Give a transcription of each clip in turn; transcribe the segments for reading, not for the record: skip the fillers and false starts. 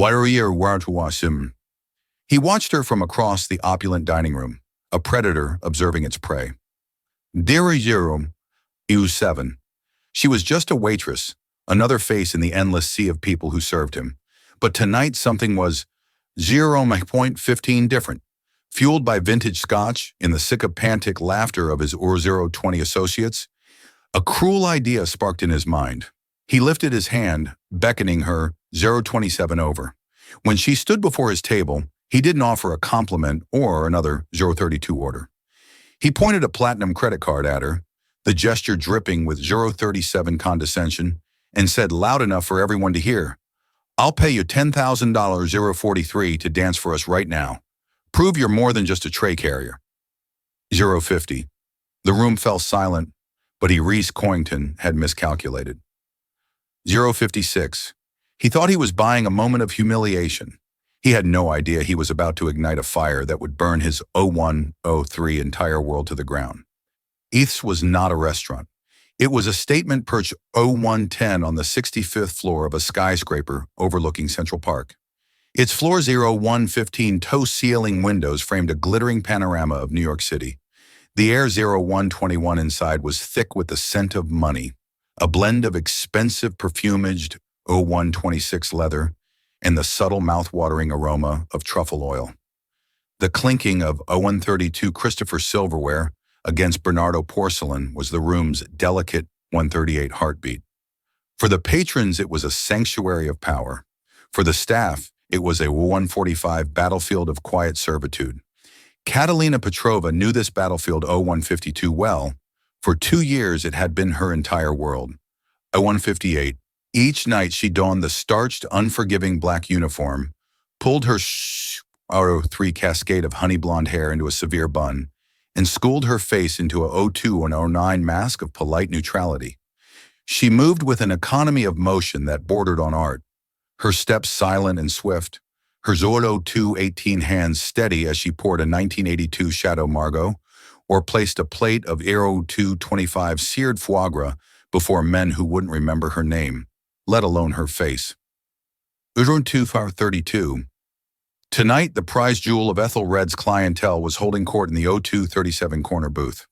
Waitress. He watched her from across the opulent dining room, a predator observing its prey. Dear 7. She was just a waitress, another face in the endless sea of people who served him. But tonight something was 0.15 different. Fueled by vintage scotch in the sycophantic laughter of his 020 associates, a cruel idea sparked in his mind. He lifted his hand, beckoning her 027 over. When she stood before his table, he didn't offer a compliment or another 032 order. He pointed a platinum credit card at her, the gesture dripping with 037 condescension, and said loud enough for everyone to hear, "I'll pay you $10,000 043 to dance for us right now. Prove you're more than just a tray carrier." 050. The room fell silent, but Reese Coington had miscalculated. 056. He thought he was buying a moment of humiliation. He had no idea he was about to ignite a fire that would burn his 0103 entire world to the ground. Eith's was not a restaurant. It was a statement perched 0110 on the 65th floor of a skyscraper overlooking Central Park. Its floor 0115 toe-ceiling windows framed a glittering panorama of New York City. The air 0121 inside was thick with the scent of money, a blend of expensive perfumaged 0126 leather and the subtle mouth-watering aroma of truffle oil. The clinking of 0132 Christopher silverware against Bernardo porcelain was the room's delicate 138 heartbeat. For the patrons, it was a sanctuary of power. For the staff, it was a 145 battlefield of quiet servitude. Catalina Petrova knew this battlefield 0152 well. For 2 years, it had been her entire world. 0158. Each night, she donned the starched, unforgiving black uniform, pulled her 03 cascade of honey blonde hair into a severe bun, and schooled her face into a 02 and 09 mask of polite neutrality. She moved with an economy of motion that bordered on art, her steps silent and swift, her 0218 hands steady as she poured a 1982 Chateau Margaux or placed a plate of 0225 seared foie gras before men who wouldn't remember her name, let alone her face. 0232. Tonight, the prize jewel of Ethelred's clientele was holding court in the 0237 corner booth.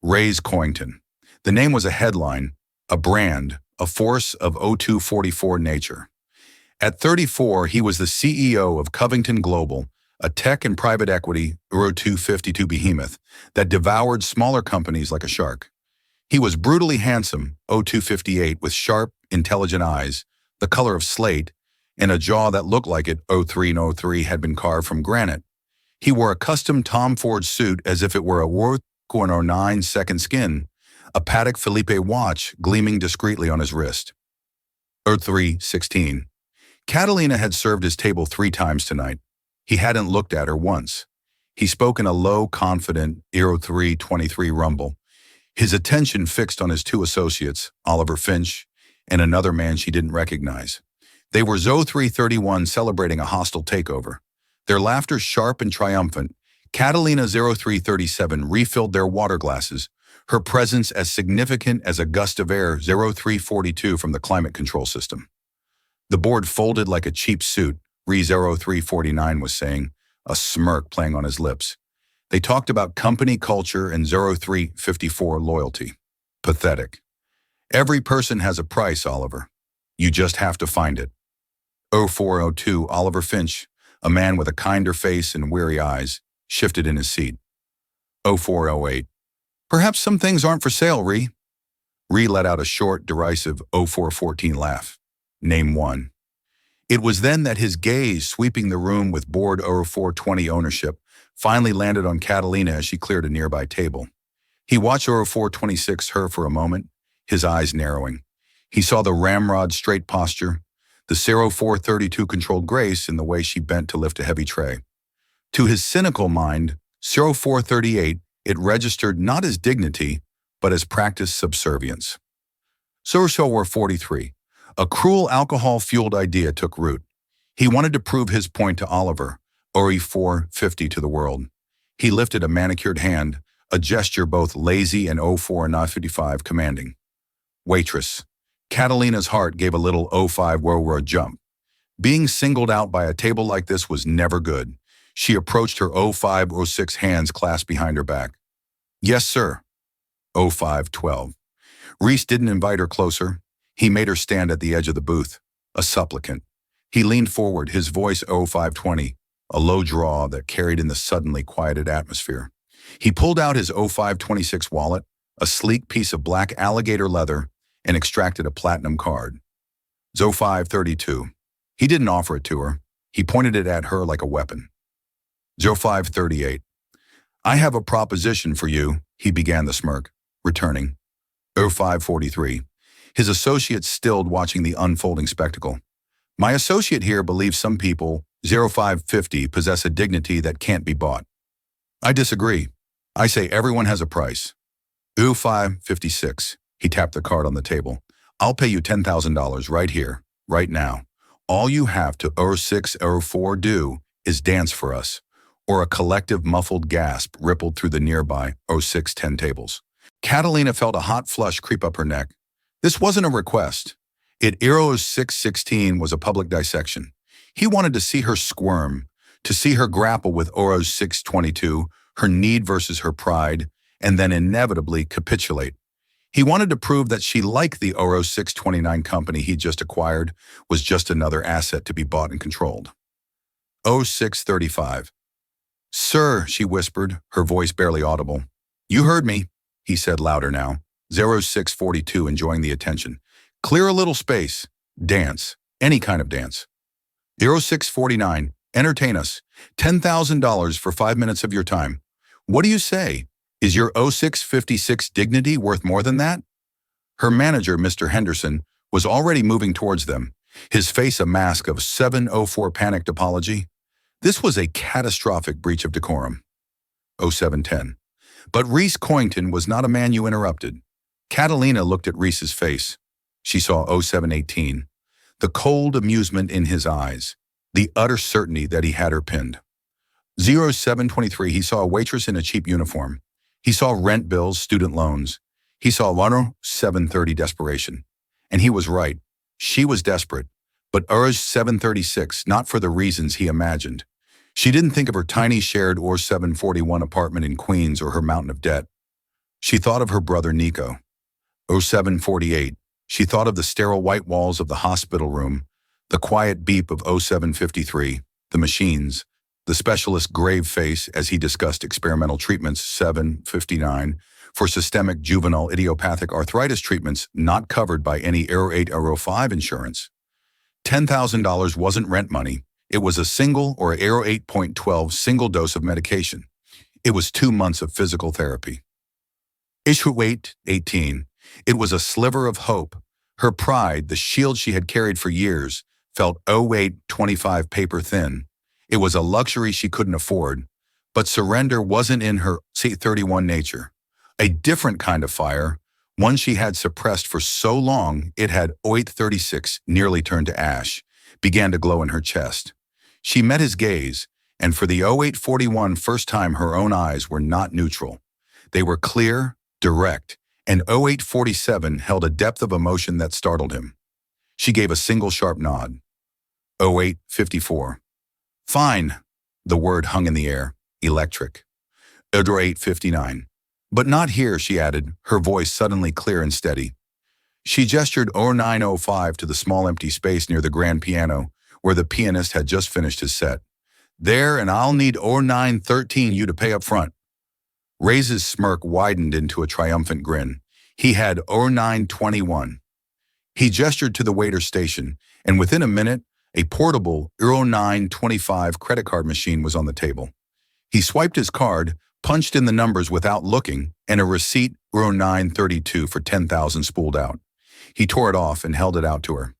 Reese Coington. The name was a headline, a brand, a force of 0244 nature. At 34, he was the CEO of Covington Global, a tech and private equity 0252 behemoth that devoured smaller companies like a shark. He was brutally handsome, 0258, with sharp, intelligent eyes, the color of slate, and a jaw that looked like it 03 and 03 had been carved from granite. He wore a custom Tom Ford suit as if it were a Worth 09 second skin, a Patek Philippe watch gleaming discreetly on his wrist. 0316. Catalina had served his table 3 times tonight. He hadn't looked at her once. He spoke in a low, confident 0323 rumble, his attention fixed on his 2 associates, Oliver Finch and another man she didn't recognize. They were 0331 celebrating a hostile takeover. Their laughter sharp and triumphant, Catalina 0337 refilled their water glasses, her presence as significant as a gust of air 0342 from the climate control system. The board folded like a cheap suit, Re 0349 was saying, a smirk playing on his lips. They talked about company culture and 0354 loyalty. Pathetic. Every person has a price, Oliver. You just have to find it. 0402 Oliver Finch, a man with a kinder face and weary eyes, shifted in his seat. 0408. Perhaps some things aren't for sale, Re. Re let out a short, derisive 0414 laugh. Name one. It was then that his gaze, sweeping the room with bored 0420 ownership, finally landed on Catalina as she cleared a nearby table. He watched 0426 her for a moment, his eyes narrowing. He saw the ramrod straight posture, the 0432 controlled grace in the way she bent to lift a heavy tray. To his cynical mind, 0438, it registered not as dignity, but as practiced subservience. 0443. A cruel alcohol-fueled idea took root. He wanted to prove his point to Oliver, or 450 to the world. He lifted a manicured hand, a gesture both lazy and 0455 commanding. Waitress. Catalina's heart gave a little 05 jump. Being singled out by a table like this was never good. She approached her 0506 hands clasped behind her back. Yes, sir. 0512. Reese didn't invite her closer. He made her stand at the edge of the booth, a supplicant. He leaned forward, his voice 0520, a low drawl that carried in the suddenly quieted atmosphere. He pulled out his 0526 wallet, a sleek piece of black alligator leather, and extracted a platinum card. 0532. He didn't offer it to her. He pointed it at her like a weapon. 0538. I have a proposition for you, he began the smirk, returning. 0543. His associate stilled watching the unfolding spectacle. My associate here believes some people, 0550, possess a dignity that can't be bought. I disagree. I say everyone has a price. 0556. He tapped the card on the table. I'll pay you $10,000 right here, right now. All you have to 0604 do is dance for us. Or a collective muffled gasp rippled through the nearby 0610 tables. Catalina felt a hot flush creep up her neck. This wasn't a request. It 0616 was a public dissection. He wanted to see her squirm, to see her grapple with 0622, her need versus her pride, and then inevitably capitulate. He wanted to prove that she, like the 0629 company he just acquired, was just another asset to be bought and controlled. 0635. Sir, she whispered, her voice barely audible. You heard me, he said louder now. 0642 enjoying the attention. Clear a little space. Dance. Any kind of dance. 0649. Entertain us. $10,000 for 5 minutes of your time. What do you say? Is your 0656 dignity worth more than that? Her manager, Mr. Henderson, was already moving towards them, his face a mask of 704 panicked apology. This was a catastrophic breach of decorum. 0710. But Reese Coington was not a man you interrupted. Catalina looked at Reese's face. She saw 0718, the cold amusement in his eyes, the utter certainty that he had her pinned. 0723, he saw a waitress in a cheap uniform. He saw rent bills, student loans. He saw 730 desperation. And he was right. She was desperate. But 736, not for the reasons he imagined. She didn't think of her tiny shared 741 apartment in Queens or her mountain of debt. She thought of her brother Nico. 0748, she thought of the sterile white walls of the hospital room, the quiet beep of 0753, the machines, the specialist's grave face as he discussed experimental treatments 759 for systemic juvenile idiopathic arthritis treatments not covered by any Aero 8 Aero 5 insurance. $10,000 wasn't rent money. It was a single or Aero 8.12 single dose of medication. It was 2 months of physical therapy. Issue 18. It was a sliver of hope. Her pride, the shield she had carried for years, felt 0825 paper thin. It was a luxury she couldn't afford. But surrender wasn't in her C31 nature. A different kind of fire, one she had suppressed for so long it had 0836 nearly turned to ash, began to glow in her chest. She met his gaze, and for the 0841 first time her own eyes were not neutral. They were clear, direct, and 0847 held a depth of emotion that startled him. She gave a single sharp nod. 0854. Fine. The word hung in the air. Electric. 0859. But not here, she added, her voice suddenly clear and steady. She gestured 0905 to the small empty space near the grand piano, where the pianist had just finished his set. There, and I'll need 0913 you to pay up front. Ray's smirk widened into a triumphant grin. He had 0921. He gestured to the waiter station, and within a minute, a portable 0925 credit card machine was on the table. He swiped his card, punched in the numbers without looking, and a receipt 0932 for 10,000 spooled out. He tore it off and held it out to her.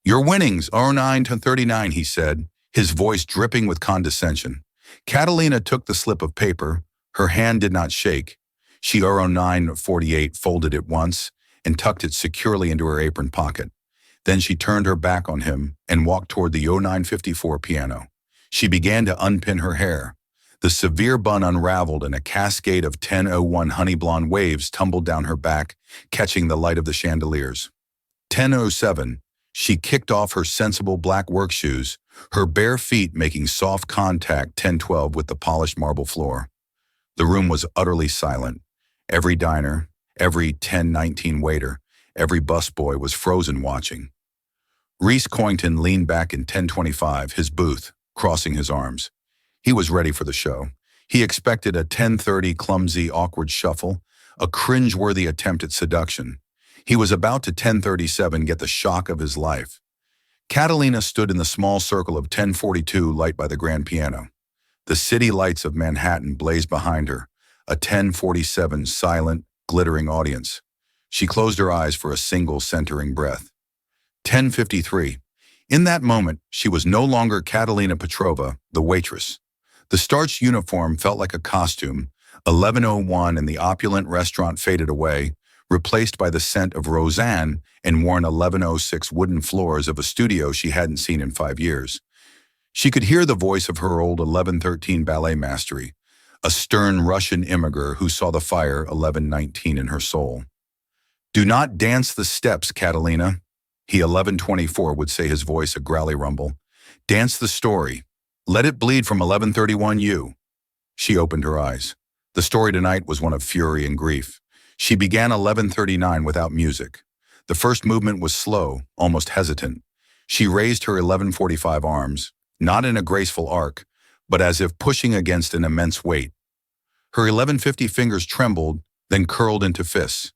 Your winnings, 09 to 39, he said, his voice dripping with condescension. Catalina took the slip of paper. Her hand did not shake. She 0948 folded it once and tucked it securely into her apron pocket. Then she turned her back on him and walked toward the 0954 piano. She began to unpin her hair. The severe bun unraveled and a cascade of 1001 honey blonde waves tumbled down her back, catching the light of the chandeliers. 1007. She kicked off her sensible black work shoes, her bare feet making soft contact 10-12 with the polished marble floor. The room was utterly silent. Every diner, every 10-19 waiter, every busboy was frozen watching. Reese Coington leaned back in 1025, his booth, crossing his arms. He was ready for the show. He expected a 10:30 clumsy, awkward shuffle, a cringe-worthy attempt at seduction. He was about to 10:37 get the shock of his life. Catalina stood in the small circle of 10:42 light by the grand piano. The city lights of Manhattan blazed behind her, a 10:47 silent, glittering audience. She closed her eyes for a single centering breath. 10:53. In that moment, she was no longer Catalina Petrova, the waitress. The starched uniform felt like a costume. 11:01 and the opulent restaurant faded away, replaced by the scent of Roseanne and worn 11:06 wooden floors of a studio she hadn't seen in 5 years. She could hear the voice of her old 11:13 ballet mastery, a stern Russian immigrant who saw the fire 11:19 in her soul. "Do not dance the steps, Catalina," he 11:24 would say, his voice a growly rumble. "Dance the story. Let it bleed from 11:31 you." She opened her eyes. The story tonight was one of fury and grief. She began 11:39 without music. The first movement was slow, almost hesitant. She raised her 11:45 arms, not in a graceful arc, but as if pushing against an immense weight. Her 11:50 fingers trembled, then curled into fists.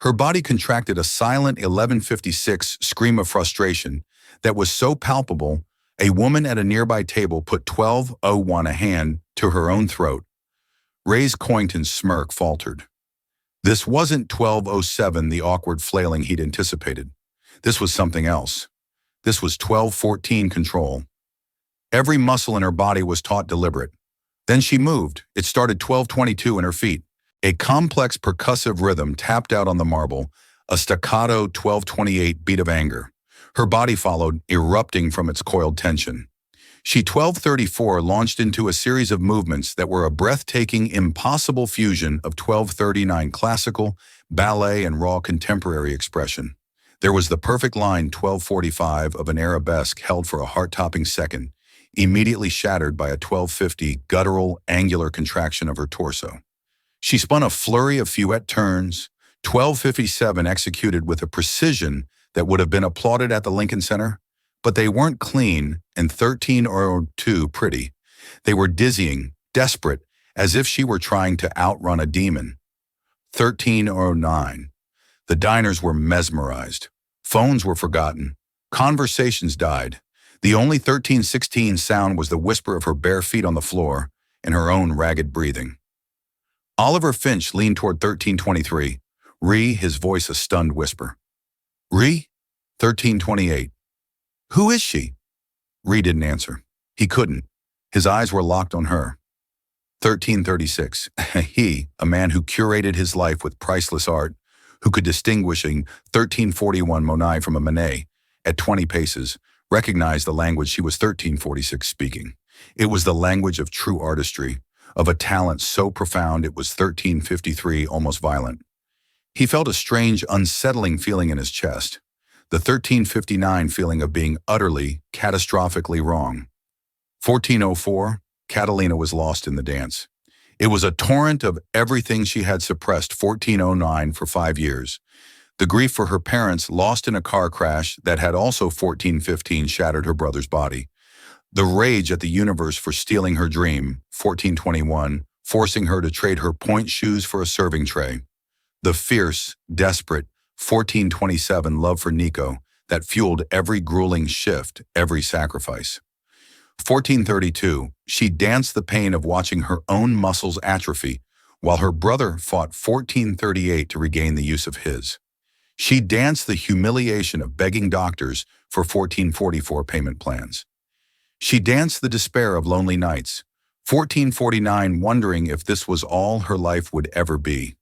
Her body contracted a silent 11:56 scream of frustration that was so palpable, a woman at a nearby table put 12:01 a hand to her own throat. Reese Coington's smirk faltered. This wasn't 12:07, the awkward flailing he'd anticipated. This was something else. This was 12:14 control. Every muscle in her body was taut deliberate. Then she moved. It started 12:22 in her feet. A complex percussive rhythm tapped out on the marble, a staccato 12:28 beat of anger. Her body followed, erupting from its coiled tension. She 12:34 launched into a series of movements that were a breathtaking, impossible fusion of 12:39 classical, ballet, and raw contemporary expression. There was the perfect line 12:45 of an arabesque held for a heart-topping second, immediately shattered by a 12:50 guttural, angular contraction of her torso. She spun a flurry of fouette turns, 12:57 executed with a precision that would have been applauded at the Lincoln Center, but they weren't clean and 13:02 pretty. They were dizzying, desperate, as if she were trying to outrun a demon. 13:09. The diners were mesmerized. Phones were forgotten. Conversations died. The only 13:16 sound was the whisper of her bare feet on the floor and her own ragged breathing. Oliver Finch leaned toward 13:23. "Ree," his voice a stunned whisper. "Ree?" 13:28. "Who is she?" Ree didn't answer. He couldn't. His eyes were locked on her. 13:36. He, a man who curated his life with priceless art, who could distinguish a 1341 Monet from a Manet at 20 paces, recognized the language she was 1346 speaking. It was the language of true artistry, of a talent so profound it was 1353 almost violent. He felt a strange, unsettling feeling in his chest. The 1359 feeling of being utterly, catastrophically wrong. 1404, Catalina was lost in the dance. It was a torrent of everything she had suppressed 1409 for 5 years. The grief for her parents lost in a car crash that had also 1415 shattered her brother's body. The rage at the universe for stealing her dream, 1421, forcing her to trade her point shoes for a serving tray. The fierce, desperate, 1427 love for Nico that fueled every grueling shift, every sacrifice. 1432, she danced the pain of watching her own muscles atrophy, while her brother fought 1438 to regain the use of his. She danced the humiliation of begging doctors for 1444 payment plans. She danced the despair of lonely nights, 1449 wondering if this was all her life would ever be.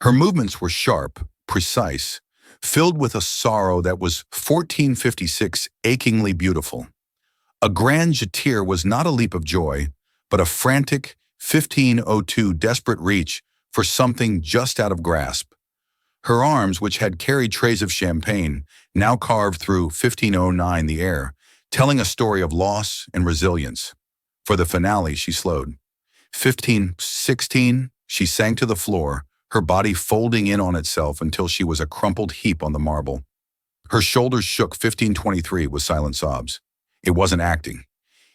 Her movements were sharp, precise, filled with a sorrow that was 1456 achingly beautiful. A grand jetir was not a leap of joy, but a frantic 1502 desperate reach for something just out of grasp. Her arms, which had carried trays of champagne, now carved through 1509 the air, telling a story of loss and resilience. For the finale, she slowed. 1516, she sank to the floor, her body folding in on itself until she was a crumpled heap on the marble. Her shoulders shook. 1523 with silent sobs. It wasn't acting.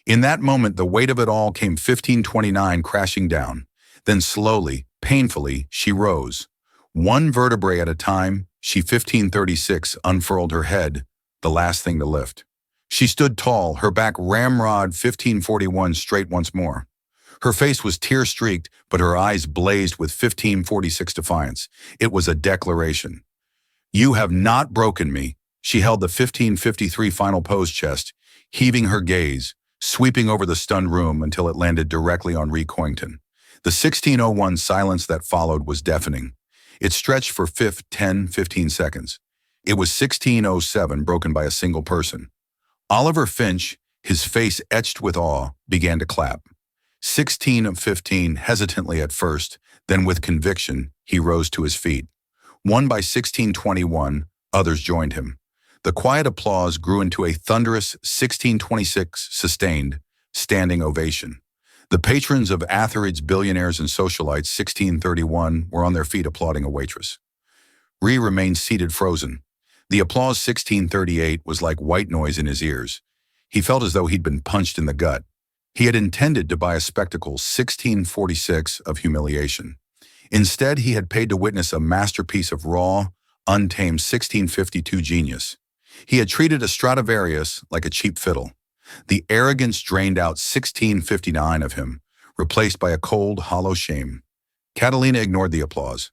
In that moment, the weight of it all came. 1529 crashing down. Then slowly, painfully, she rose. One vertebrae at a time, she 1536 unfurled her head, the last thing to lift. She stood tall, her back ramrod. 1541 straight once more. Her face was tear-streaked, but her eyes blazed with 1546 defiance. It was a declaration. You have not broken me. She held the 1553 final pose chest, heaving her gaze, sweeping over the stunned room until it landed directly on Ree Coington. The 1601 silence that followed was deafening. It stretched for 15 seconds. It was 1607, broken by a single person. Oliver Finch, his face etched with awe, began to clap. 16 of 15, hesitantly at first, then with conviction, he rose to his feet. Won by 1621, others joined him. The quiet applause grew into a thunderous 1626 sustained, standing ovation. The patrons of Atherid's Billionaires and Socialites 1631 were on their feet applauding a waitress. Ree remained seated frozen. The applause 1638 was like white noise in his ears. He felt as though he'd been punched in the gut. He had intended to buy a spectacle 1646 of humiliation. Instead, he had paid to witness a masterpiece of raw, untamed 1652 genius. He had treated a Stradivarius like a cheap fiddle. The arrogance drained out 1659 of him, replaced by a cold, hollow shame. Catalina ignored the applause.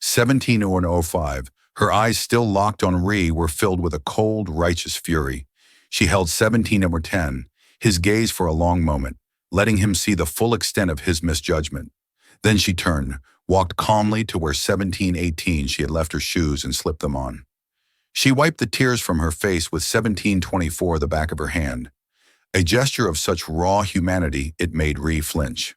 1705, her eyes still locked on Ree, were filled with a cold, righteous fury. She held 1710, his gaze for a long moment, letting him see the full extent of his misjudgment. Then she turned, walked calmly to where 1718 she had left her shoes and slipped them on. She wiped the tears from her face with 1724 the back of her hand. A gesture of such raw humanity it made Ree flinch.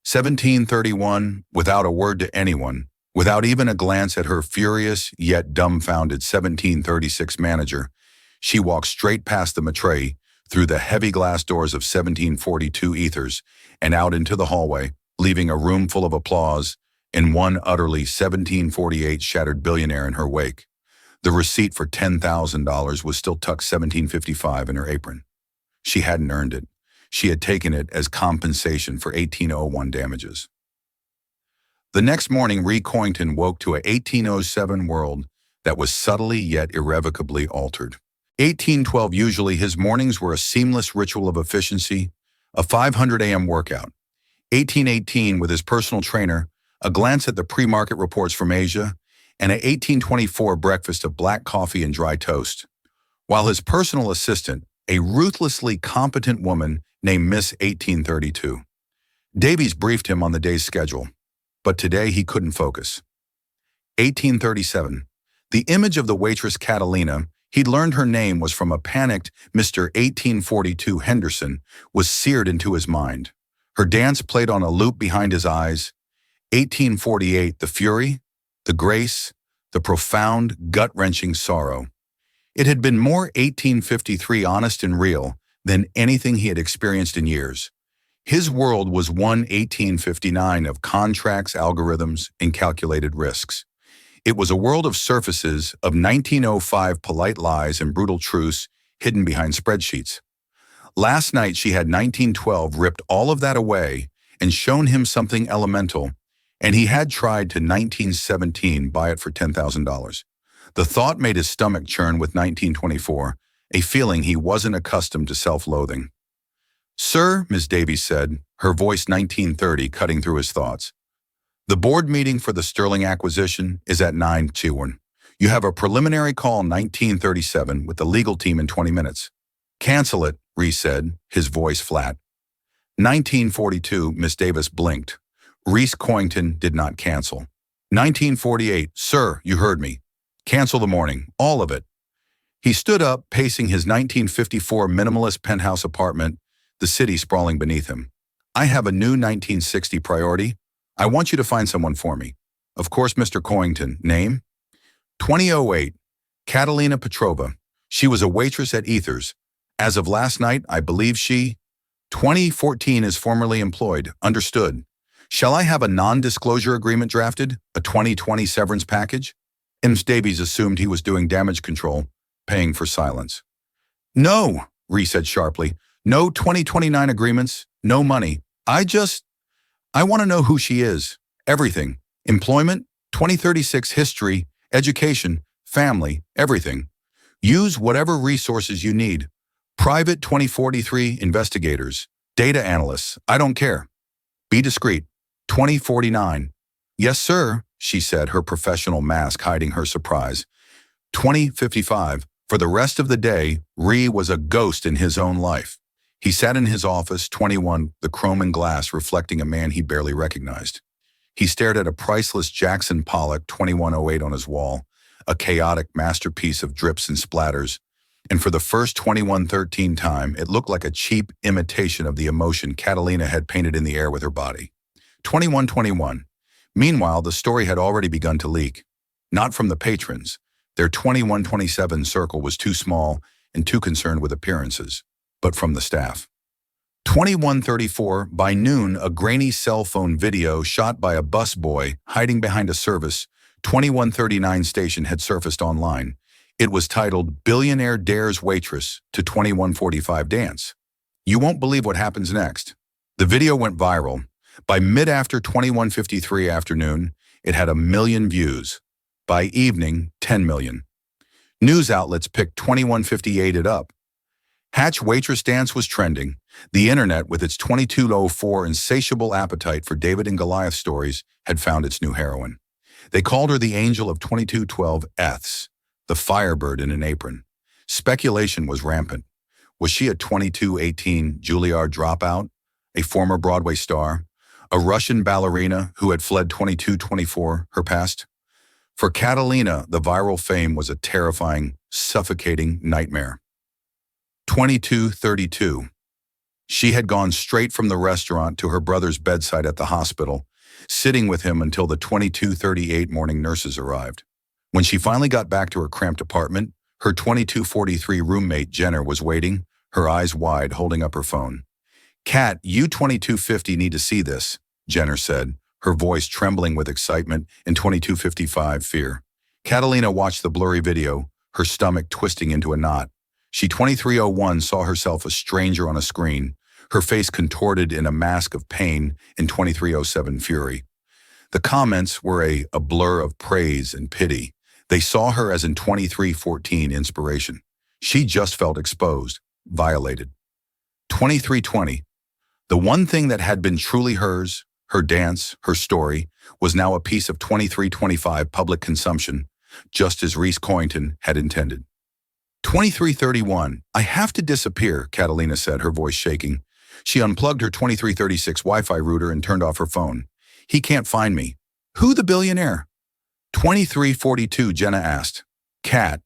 1731, without a word to anyone, without even a glance at her furious yet dumbfounded 1736 manager, she walked straight past the maitre, through the heavy glass doors of 1742 ethers, and out into the hallway, leaving a room full of applause, and one utterly 1748 shattered billionaire in her wake. The receipt for $10,000 was still tucked 1755 in her apron. She hadn't earned it. She had taken it as compensation for 1801 damages. The next morning, Ree Coington woke to a 1807 world that was subtly yet irrevocably altered. 1812, usually his mornings were a seamless ritual of efficiency, a 500 a.m. workout. 1818, with his personal trainer, a glance at the pre-market reports from Asia, and an 1824 breakfast of black coffee and dry toast. While his personal assistant, a ruthlessly competent woman named Miss 1832. Davies briefed him on the day's schedule, but today he couldn't focus. 1837. The image of the waitress Catalina, he'd learned her name was from a panicked Mr. 1842 Henderson, was seared into his mind. Her dance played on a loop behind his eyes. 1848, the fury, the grace, the profound, gut-wrenching sorrow. It had been more 1853 honest and real than anything he had experienced in years. His world was one 1859 of contracts, algorithms, and calculated risks. It was a world of surfaces, of 1905 polite lies and brutal truths hidden behind spreadsheets. Last night she had 1912 ripped all of that away and shown him something elemental, and he had tried to 1917 buy it for $10,000. The thought made his stomach churn with 1924, a feeling he wasn't accustomed to self-loathing. Sir, Ms. Davies said, her voice 1930 cutting through his thoughts. The board meeting for the Sterling acquisition is at 9 Chiwon. You have a preliminary call 1937 with the legal team in 20 minutes. Cancel it, Ree said, his voice flat. 1942, Miss Davis blinked. Reese Coington did not cancel. 1948, sir, you heard me. Cancel the morning, all of it. He stood up, pacing his 1954 minimalist penthouse apartment, the city sprawling beneath him. I have a new 1960 priority. I want you to find someone for me. Of course, Mr. Coington. Name? 2008, Catalina Petrova. She was a waitress at Ethers. As of last night, I believe she. 2014 is formerly employed. Understood. Shall I have a non-disclosure agreement drafted? A 2020 severance package? Ms. Davies assumed he was doing damage control, paying for silence. No, Ree said sharply. No 2029 agreements, no money. I want to know who she is. Everything. Employment, 2036 history, education, family, everything. Use whatever resources you need. Private 2043 investigators, data analysts, I don't care. Be discreet. 2049. Yes, sir, she said, her professional mask hiding her surprise. 2055. For the rest of the day, Ree was a ghost in his own life. He sat in his office, 21, the chrome and glass reflecting a man he barely recognized. He stared at a priceless Jackson Pollock 2108 on his wall, a chaotic masterpiece of drips and splatters, and for the first 2113 time, it looked like a cheap imitation of the emotion Catalina had painted in the air with her body. 2121. Meanwhile, the story had already begun to leak. Not from the patrons. Their 2127 circle was too small and too concerned with appearances, but from the staff. 2134, by noon, a grainy cell phone video shot by a busboy hiding behind a service 2139 station had surfaced online. It was titled Billionaire Dares Waitress to 2145 Dance. You won't believe what happens next. The video went viral. By mid-after 2153 afternoon, it had 1 million views. By evening, 10 million. News outlets picked 2158 it up. Hatch Waitress Dance was trending. The internet, with its 2204 insatiable appetite for David and Goliath stories, had found its new heroine. They called her the Angel of 2212 Eths, the Firebird in an apron. Speculation was rampant. Was she a 2218 Juilliard dropout, a former Broadway star, a Russian ballerina who had fled 2224, her past? For Catalina, the viral fame was a terrifying, suffocating nightmare. 2232. She had gone straight from the restaurant to her brother's bedside at the hospital, sitting with him until the 2238 morning nurses arrived. When she finally got back to her cramped apartment, her 2243 roommate Jenner was waiting, her eyes wide, holding up her phone. "Kat, you 2250 need to see this," Jenner said, her voice trembling with excitement and 2255 fear. Catalina watched the blurry video, her stomach twisting into a knot. She 2301 saw herself a stranger on a screen, her face contorted in a mask of pain in 2307 fury. The comments were a blur of praise and pity. They saw her as in 2314 inspiration. She just felt exposed, violated. 2320. The one thing that had been truly hers, her dance, her story, was now a piece of 2325 public consumption, just as Reese Coyington had intended. 2331. I have to disappear, Catalina said, her voice shaking. She unplugged her 2336 Wi-Fi router and turned off her phone. He can't find me. Who the billionaire? 2342, Jenna asked. Kat,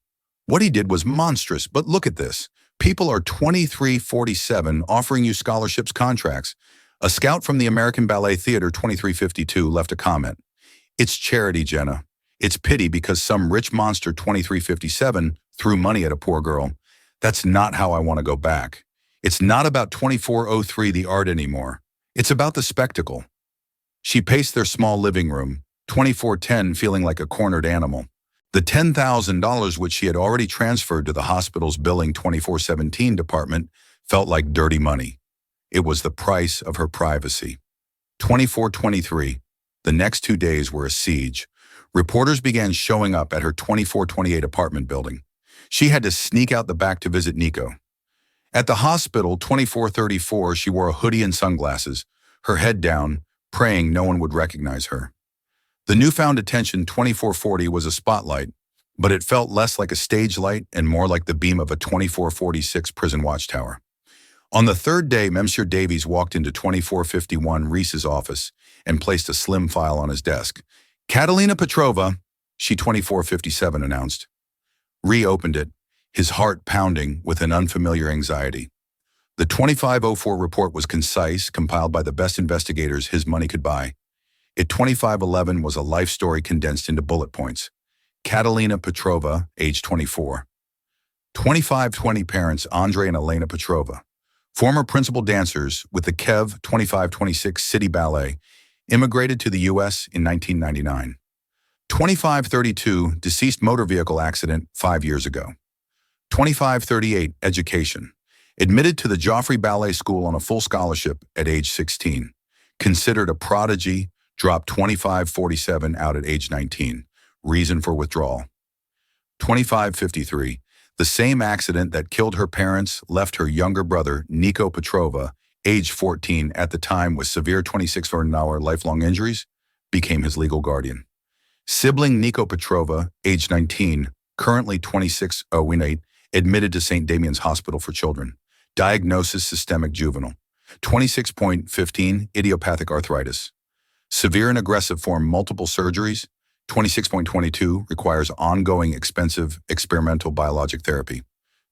what he did was monstrous, but look at this. People are 2347 offering you scholarships contracts. A scout from the American Ballet Theater 2352 left a comment. It's charity, Jenna. It's pity because some rich monster 2357 threw money at a poor girl. That's not how I want to go back. It's not about 2403 the art anymore. It's about the spectacle. She paced their small living room, 2410 feeling like a cornered animal. The $10,000 which she had already transferred to the hospital's billing 2417 department felt like dirty money. It was the price of her privacy. 2423. The next 2 days were a siege. Reporters began showing up at her 2428 apartment building. She had to sneak out the back to visit Nico. At the hospital, 2434, she wore a hoodie and sunglasses, her head down, praying no one would recognize her. The newfound attention 2440 was a spotlight, but it felt less like a stage light and more like the beam of a 2446 prison watchtower. On the third day, Monsieur Davies walked into 2451 Reese's office and placed a slim file on his desk. Catalina Petrova, she 2457 announced. Ree opened it, his heart pounding with an unfamiliar anxiety. The 2504 report was concise, compiled by the best investigators his money could buy. It 2511 was a life story condensed into bullet points. Catalina Petrova, age 24. 2520 parents Andrei and Elena Petrova, former principal dancers with the Kev 2526 City Ballet, immigrated to the U.S. in 1999. 2532 deceased motor vehicle accident 5 years ago. 2538 education, admitted to the Joffrey Ballet School on a full scholarship at age 16. Considered a prodigy, dropped 2547 out at age 19. Reason for withdrawal. 2553. The same accident that killed her parents left her younger brother, Nico Petrova, age 14 at the time with severe 26-hour lifelong injuries, became his legal guardian. Sibling Nico Petrova, age 19, currently 26-08, admitted to St. Damian's Hospital for Children. Diagnosis systemic juvenile. 26.15 idiopathic arthritis. Severe and aggressive form multiple surgeries. 26.22 requires ongoing expensive experimental biologic therapy.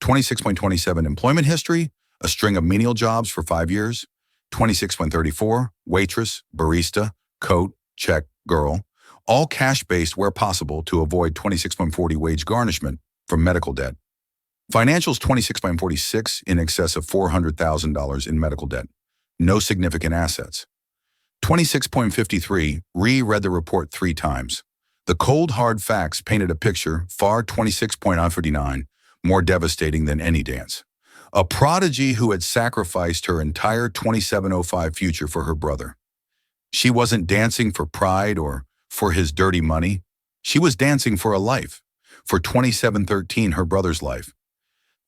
26.27 employment history, a string of menial jobs for 5 years. 26.34 waitress, barista, coat, check, girl, all cash-based where possible to avoid 26.40 wage garnishment from medical debt. Financials 26.46 in excess of $400,000 in medical debt. No significant assets. 26.53 reread the report 3 times. The cold, hard facts painted a picture far 26.59 more devastating than any dance. A prodigy who had sacrificed her entire 2705 future for her brother. She wasn't dancing for pride or for his dirty money. She was dancing for a life, for 2713, her brother's life.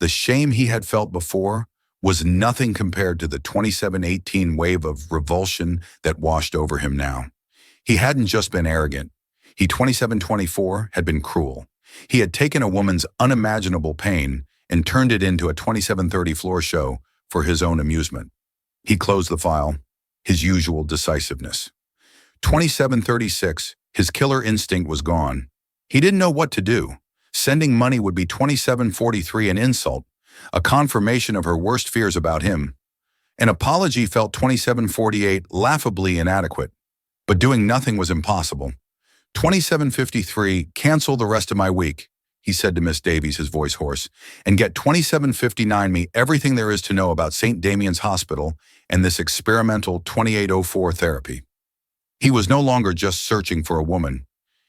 The shame he had felt before was nothing compared to the 2718 wave of revulsion that washed over him now. He hadn't just been arrogant. He 2724 had been cruel. He had taken a woman's unimaginable pain and turned it into a 2730 floor show for his own amusement. He closed the file, his usual decisiveness. 2736, his killer instinct was gone. He didn't know what to do. Sending money would be 2743 an insult, a confirmation of her worst fears about him. An apology felt 2748 laughably inadequate, but doing nothing was impossible. 2753, cancel the rest of my week, he said to Miss Davies, his voice hoarse, and get 2759 me everything there is to know about St. Damian's Hospital and this experimental 2804 therapy. He was no longer just searching for a woman.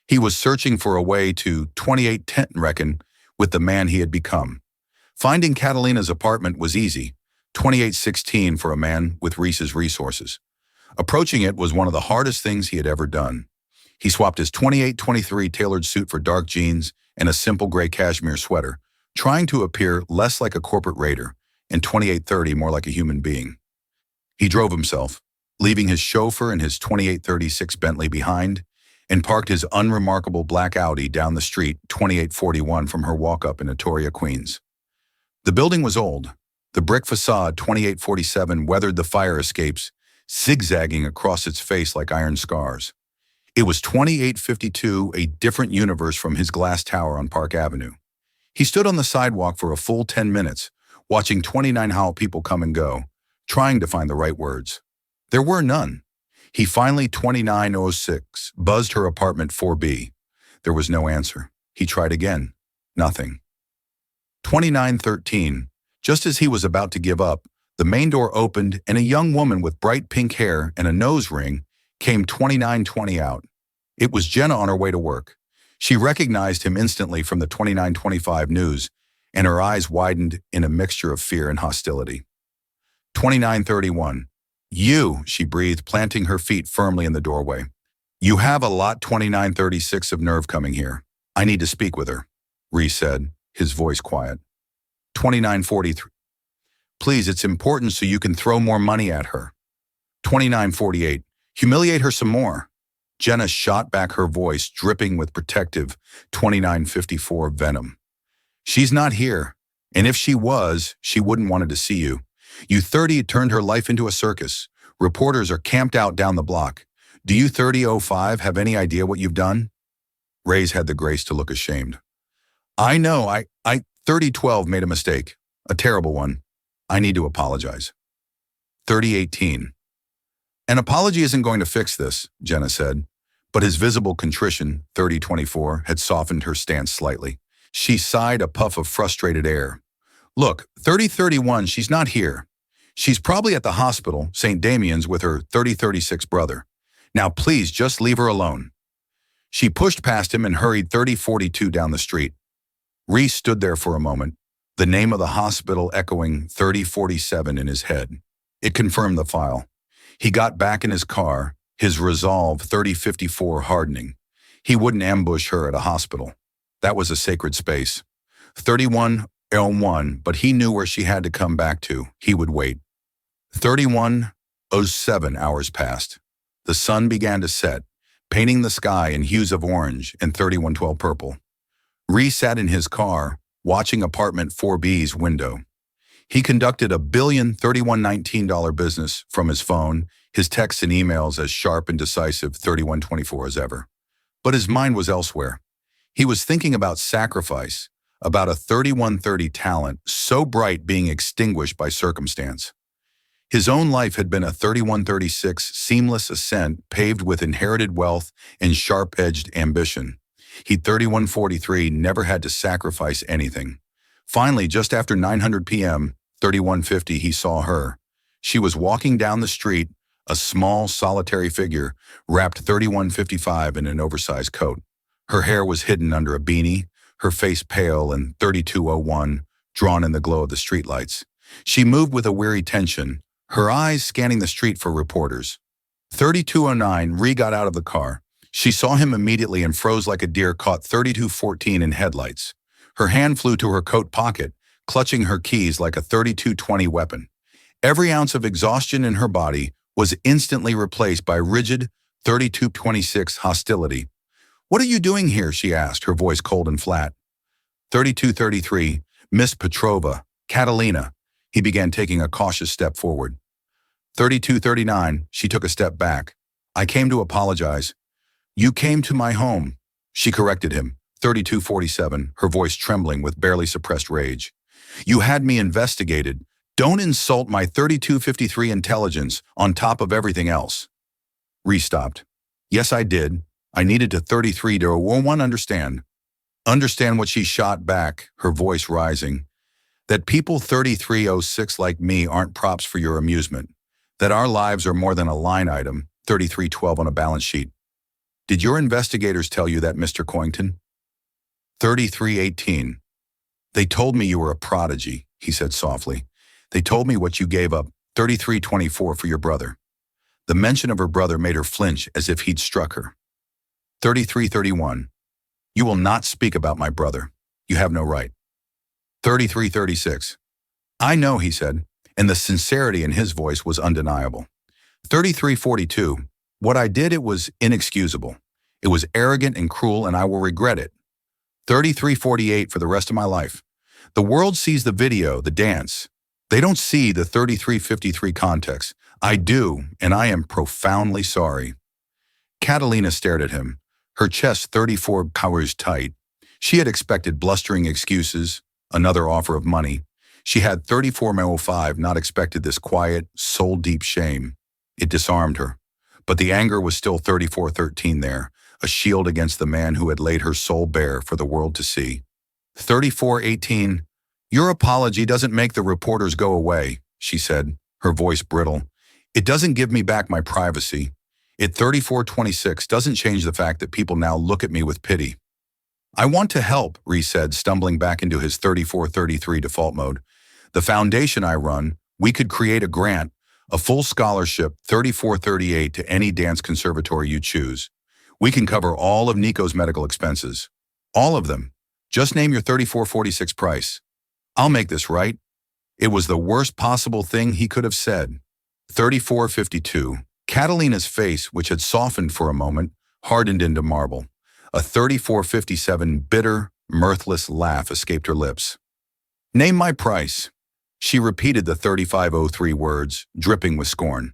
He was searching for a way to 2810 reckon with the man he had become. Finding Catalina's apartment was easy, 2816 for a man with Reese's resources. Approaching it was one of the hardest things he had ever done. He swapped his 2823 tailored suit for dark jeans and a simple gray cashmere sweater, trying to appear less like a corporate raider and 2830 more like a human being. He drove himself, leaving his chauffeur and his 2836 Bentley behind, and parked his unremarkable black Audi down the street 2841 from her walk-up in Etoria, Queens. The building was old. The brick facade 2847 weathered the fire escapes, zigzagging across its face like iron scars. It was 2852, a different universe from his glass tower on Park Avenue. He stood on the sidewalk for a full 10 minutes, watching 29 Howell people come and go, trying to find the right words. There were none. He finally 2906 buzzed her apartment 4B. There was no answer. He tried again. Nothing. 2913. Just as he was about to give up, the main door opened and a young woman with bright pink hair and a nose ring came 2920 out. It was Jenna on her way to work. She recognized him instantly from the 2925 news, and her eyes widened in a mixture of fear and hostility. 2931. You, she breathed, planting her feet firmly in the doorway. You have a lot 2936 of nerve coming here. I need to speak with her, Reese said, his voice quiet. 2943. Please, it's important so you can throw more money at her. 2948. Humiliate her some more. Jenna shot back, her voice dripping with protective 2954 venom. She's not here, and if she was, she wouldn't wanted to see you. You 30 turned her life into a circus. Reporters are camped out down the block. Do you 3005 have any idea what you've done? Ray's had the grace to look ashamed. I know, I 3012 made a mistake. A terrible one. I need to apologize. 3018. An apology isn't going to fix this, Jenna said. But his visible contrition, 3024, had softened her stance slightly. She sighed a puff of frustrated air. Look, 3031, she's not here. She's probably at the hospital, St. Damian's, with her 3036 brother. Now please just leave her alone. She pushed past him and hurried 3042 down the street. Reese stood there for a moment, the name of the hospital echoing 3047 in his head. It confirmed the file. He got back in his car, his resolve 3054 hardening. He wouldn't ambush her at a hospital. That was a sacred space. 3101, but he knew where she had to come back to. He would wait. 3107 hours passed. The sun began to set, painting the sky in hues of orange and 3112 purple. Reese sat in his car, watching apartment 4B's window. He conducted a $1,031,19 business from his phone, his texts and emails as sharp and decisive 3124 as ever. But his mind was elsewhere. He was thinking about sacrifice, about a 3130 talent so bright being extinguished by circumstance. His own life had been a 3136 seamless ascent paved with inherited wealth and sharp-edged ambition. He 3143 never had to sacrifice anything. Finally, just after 900 p.m., 3150, he saw her. She was walking down the street, a small, solitary figure, wrapped 3155 in an oversized coat. Her hair was hidden under a beanie, her face pale and 3201, drawn in the glow of the streetlights. She moved with a weary tension, her eyes scanning the street for reporters. 3209, Ree got out of the car. She saw him immediately and froze like a deer caught 3214 in headlights. Her hand flew to her coat pocket, clutching her keys like a 3220 weapon. Every ounce of exhaustion in her body was instantly replaced by rigid 3226 hostility. "What are you doing here?" she asked, her voice cold and flat. 3233, "Miss Petrova, Catalina." He began taking a cautious step forward. 3239, she took a step back. "I came to apologize." "You came to my home," she corrected him. 3247, her voice trembling with barely suppressed rage. "You had me investigated. Don't insult my 3253 intelligence on top of everything else." Ree stopped. "Yes, I did. I needed to 33 to 01 understand." Understand what she shot back, her voice rising. "That people 3306 like me aren't props for your amusement. That our lives are more than a line item, 3312 on a balance sheet. Did your investigators tell you that, Mr. Coington?" 3318. "They told me you were a prodigy," he said softly. "They told me what you gave up, 3324, for your brother." The mention of her brother made her flinch as if he'd struck her. 3331. "You will not speak about my brother. You have no right." 3336. "I know," he said, and the sincerity in his voice was undeniable. 3342. "What I did, it was inexcusable. It was arrogant and cruel, and I will regret it." 3348 for the rest of my life. The world sees the video, the dance. They don't see the 3353 context. I do, and I am profoundly sorry. Catalina stared at him, her chest 34 hours tight. She had expected blustering excuses, another offer of money. She had 3405 not expected this quiet, soul-deep shame. It disarmed her. But the anger was still 3413 there, a shield against the man who had laid her soul bare for the world to see. 3418, "Your apology doesn't make the reporters go away," she said, her voice brittle. "It doesn't give me back my privacy. It 3426 doesn't change the fact that people now look at me with pity." "I want to help," Reese said, stumbling back into his 3433 default mode. "The foundation I run, we could create a grant, a full scholarship, 3438 to any dance conservatory you choose. We can cover all of Nico's medical expenses. All of them. Just name your 3446 price. I'll make this right." It was the worst possible thing he could have said. 3452. Catalina's face, which had softened for a moment, hardened into marble. A 3457 bitter, mirthless laugh escaped her lips. "Name my price." She repeated the 3503 words, dripping with scorn.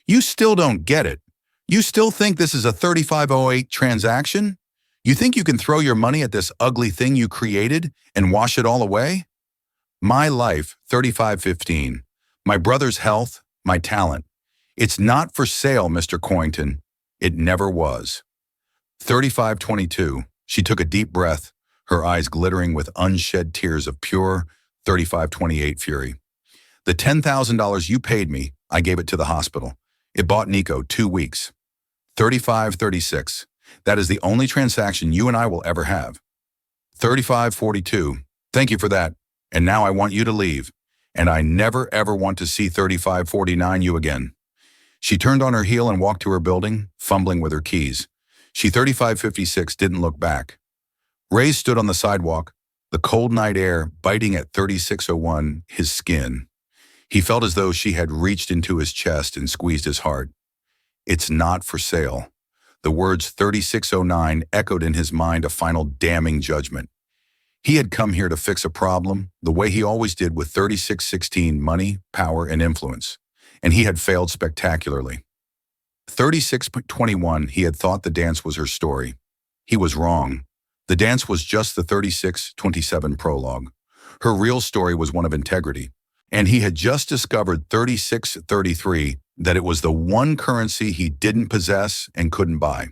"You still don't get it. You still think this is a 3508 transaction? You think you can throw your money at this ugly thing you created and wash it all away?" "My life, 3515. My brother's health, my talent. It's not for sale, Mr. Coington. It never was." 35:22. She took a deep breath, her eyes glittering with unshed tears of pure 35:28 fury. The $10,000 you paid me, I gave it to the hospital. It bought Nico 2 weeks. 35:36. That is the only transaction you and I will ever have. 35:42. Thank you for that. And now I want you to leave. And I never ever want to see 35:49 you again. She turned on her heel and walked to her building, fumbling with her keys. She 35:56 didn't look back. Ray stood on the sidewalk, the cold night air biting at 36:01 his skin. He felt as though she had reached into his chest and squeezed his heart. It's not for sale. The words 36:09 echoed in his mind a final damning judgment. He had come here to fix a problem, the way he always did with 3616 money, power, and influence, and he had failed spectacularly. 36:21, he had thought the dance was her story. He was wrong. The dance was just the 36:27 prologue. Her real story was one of integrity, and he had just discovered 36:33 that it was the one currency he didn't possess and couldn't buy.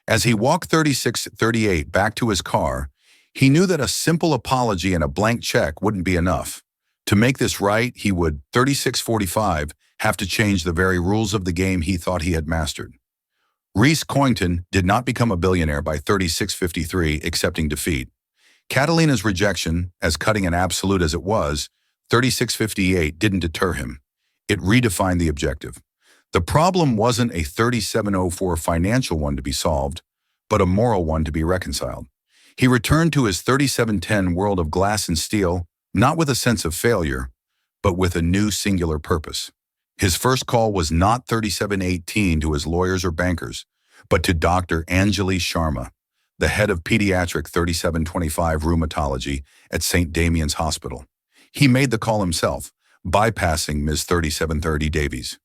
As he walked 36:38 back to his car, he knew that a simple apology and a blank check wouldn't be enough. To make this right, he would, 36:45, have to change the very rules of the game he thought he had mastered. Reese Coington did not become a billionaire by 36:53 accepting defeat. Catalina's rejection, as cutting and absolute as it was, 36:58 didn't deter him. It redefined the objective. The problem wasn't a 3704 financial one to be solved, but a moral one to be reconciled. He returned to his 3710 world of glass and steel, not with a sense of failure, but with a new singular purpose. His first call was not 3718 to his lawyers or bankers, but to Dr. Anjali Sharma, the head of pediatric 3725 rheumatology at St. Damian's Hospital. He made the call himself, bypassing Ms. 3730 Davies.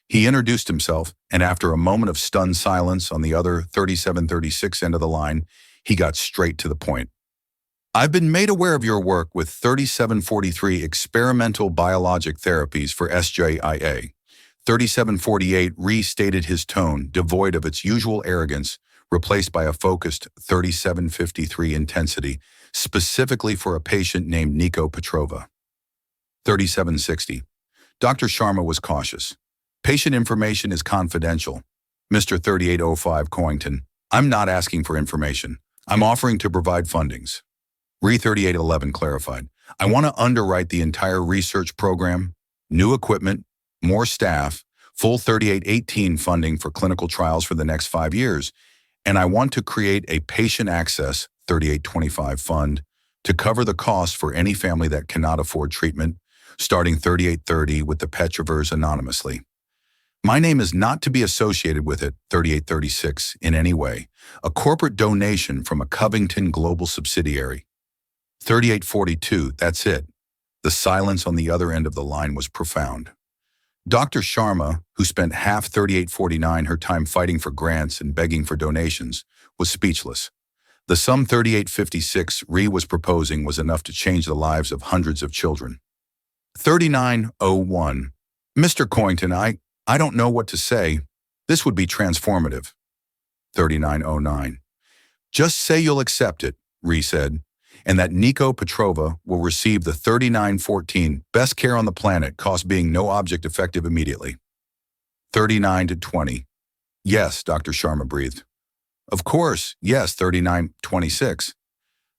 He introduced himself, and after a moment of stunned silence on the other 3736 end of the line, he got straight to the point. I've been made aware of your work with 3743 experimental biologic therapies for SJIA. 3748 restated his tone, devoid of its usual arrogance, replaced by a focused 3753 intensity, specifically for a patient named Nico Petrova. 3760. Dr. Sharma was cautious. Patient information is confidential. Mr. 3805 Coington, I'm not asking for information. I'm offering to provide fundings. Re 3811 clarified. I want to underwrite the entire research program, new equipment, more staff, full 3818 funding for clinical trials for the next 5 years, and I want to create a patient access 3825 fund to cover the cost for any family that cannot afford treatment, starting 3830 with the Petrovers anonymously. My name is not to be associated with it, 3836, in any way. A corporate donation from a Covington global subsidiary. 3842, that's it. The silence on the other end of the line was profound. Dr. Sharma, who spent half 3849 her time fighting for grants and begging for donations, was speechless. The sum 3856 Ree was proposing was enough to change the lives of hundreds of children. 3901. Mr. Coington, I don't know what to say. This would be transformative. 3909. Just say you'll accept it, Ree said, and that Nico Petrova will receive the 3914 best care on the planet, cost being no object effective immediately. 3920. Yes, Dr. Sharma breathed. Of course, yes, 3926.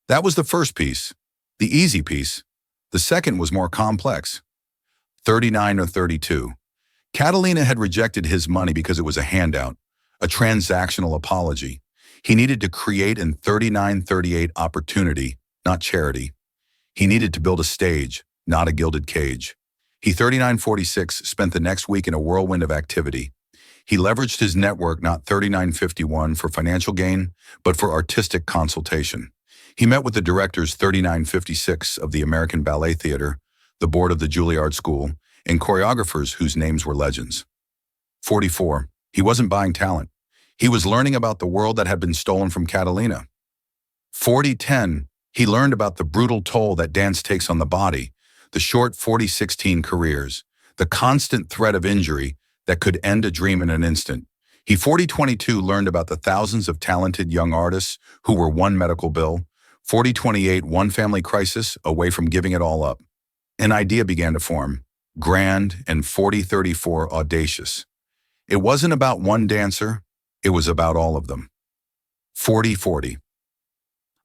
That was the first piece, the easy piece. The second was more complex. 3932. Catalina had rejected his money because it was a handout, a transactional apology. He needed to create an 3938 opportunity, not charity. He needed to build a stage, not a gilded cage. He 3946 spent the next week in a whirlwind of activity. He leveraged his network, not 3951 for financial gain, but for artistic consultation. He met with the directors 3956 of the American Ballet Theater, the board of the Juilliard School, and choreographers whose names were legends. 44. He wasn't buying talent. He was learning about the world that had been stolen from Catalina. 4010. He learned about the brutal toll that dance takes on the body, the short 4016 careers, the constant threat of injury that could end a dream in an instant. He 4022 learned about the thousands of talented young artists who were one medical bill, 4028 one family crisis away from giving it all up. An idea began to form, grand and 4034 audacious. It wasn't about one dancer, it was about all of them. 4040.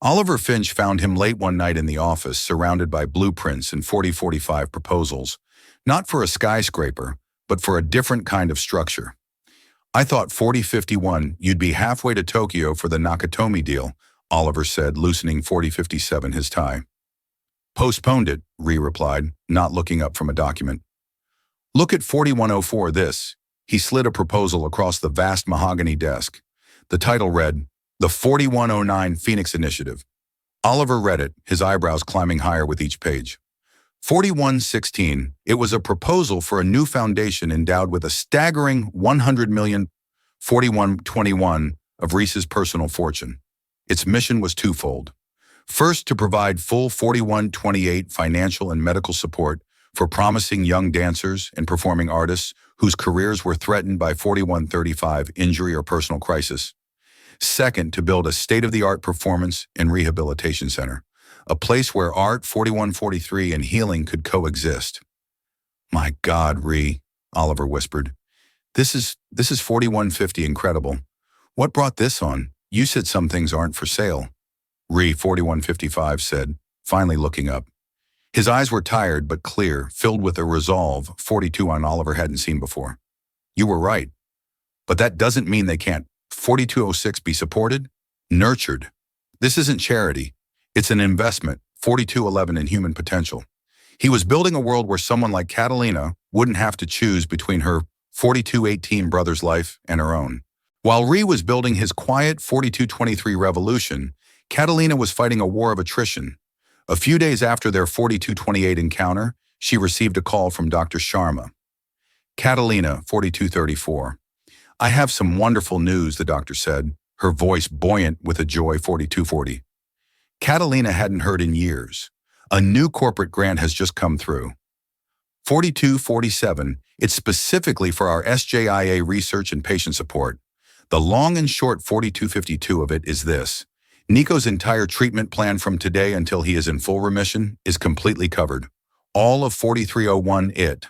Oliver Finch found him late one night in the office, surrounded by blueprints and 4045 proposals, not for a skyscraper, but for a different kind of structure. I thought 4051 you'd be halfway to Tokyo for the Nakatomi deal, Oliver said, loosening 4057 his tie. Postponed it, Ree replied, not looking up from a document. Look at 4104 this. He slid a proposal across the vast mahogany desk. The title read, The 4109 Phoenix Initiative. Oliver read it, his eyebrows climbing higher with each page. 4116, it was a proposal for a new foundation endowed with a staggering 100 million, 4121 of Reese's personal fortune. Its mission was twofold. First, to provide full 4128 financial and medical support for promising young dancers and performing artists whose careers were threatened by 4135 injury or personal crisis. Second, to build a state-of-the-art performance and rehabilitation center, a place where art, 4143, and healing could coexist. My God, Ree, Oliver whispered. This is 4150 incredible. What brought this on? You said some things aren't for sale. Ree, 4155, said, finally looking up. His eyes were tired but clear, filled with a resolve 42 on Oliver hadn't seen before. You were right. But that doesn't mean they can't 4206 be supported? Nurtured. This isn't charity. It's an investment, 4211 in human potential. He was building a world where someone like Catalina wouldn't have to choose between her 4218 brother's life and her own. While Ree was building his quiet 4223 revolution, Catalina was fighting a war of attrition. A few days after their 4228 encounter, she received a call from Dr. Sharma. Catalina, 4234. I have some wonderful news, the doctor said, her voice buoyant with a joy 4240. Catalina hadn't heard in years. A new corporate grant has just come through. 4247, it's specifically for our SJIA research and patient support. The long and short 4252 of it is this. Nico's entire treatment plan from today until he is in full remission is completely covered. All of 4301 it.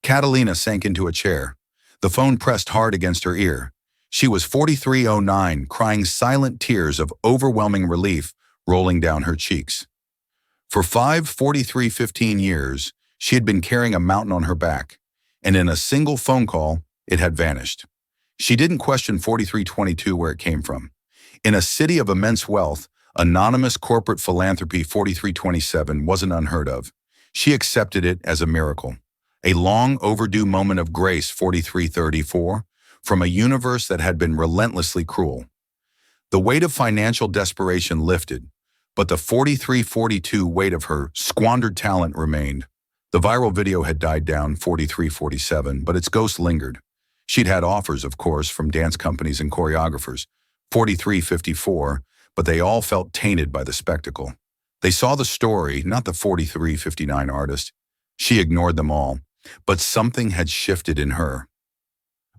Catalina sank into a chair. The phone pressed hard against her ear. She was 4309, crying silent tears of overwhelming relief rolling down her cheeks. For 4315 years, she had been carrying a mountain on her back, and in a single phone call, it had vanished. She didn't question 4322 where it came from. In a city of immense wealth, anonymous corporate philanthropy 4327 wasn't unheard of. She accepted it as a miracle. A long overdue moment of grace 4334 from a universe that had been relentlessly cruel. The weight of financial desperation lifted, but the 4342 weight of her squandered talent remained. The viral video had died down 4347, but its ghost lingered. She'd had offers, of course, from dance companies and choreographers, 4354, but they all felt tainted by the spectacle. They saw the story, not the 4359 artist. She ignored them all, but something had shifted in her.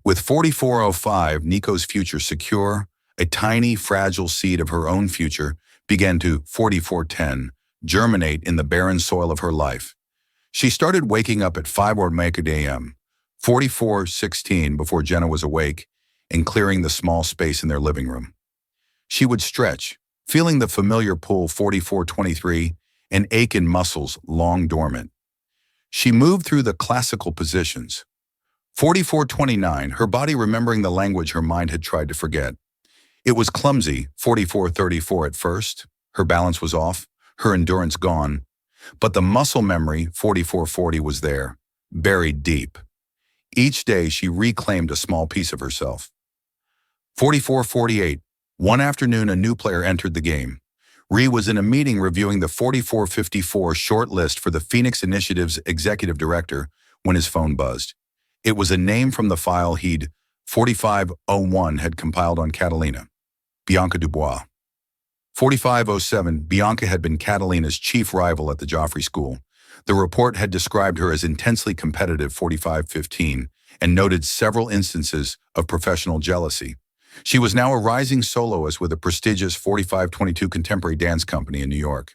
With 4405, Nico's future secure, a tiny, fragile seed of her own future began to 4410 germinate in the barren soil of her life. She started waking up at 5 or a.m., 4416 before Jenna was awake, and clearing the small space in their living room. She would stretch, feeling the familiar pull 4423 and ache in muscles long dormant. She moved through the classical positions. 4429, her body remembering the language her mind had tried to forget. It was clumsy, 4434 at first. Her balance was off, her endurance gone. But the muscle memory, 4440, was there, buried deep. Each day she reclaimed a small piece of herself. 4448, one afternoon a new player entered the game. Ree was in a meeting reviewing the 4454 short list for the Phoenix Initiative's executive director when his phone buzzed. It was a name from the file he'd 4501 had compiled on Catalina. Bianca Dubois. 4507, Bianca had been Catalina's chief rival at the Joffrey School. The report had described her as intensely competitive 4515 and noted several instances of professional jealousy. She was now a rising soloist with a prestigious 4522 contemporary dance company in New York.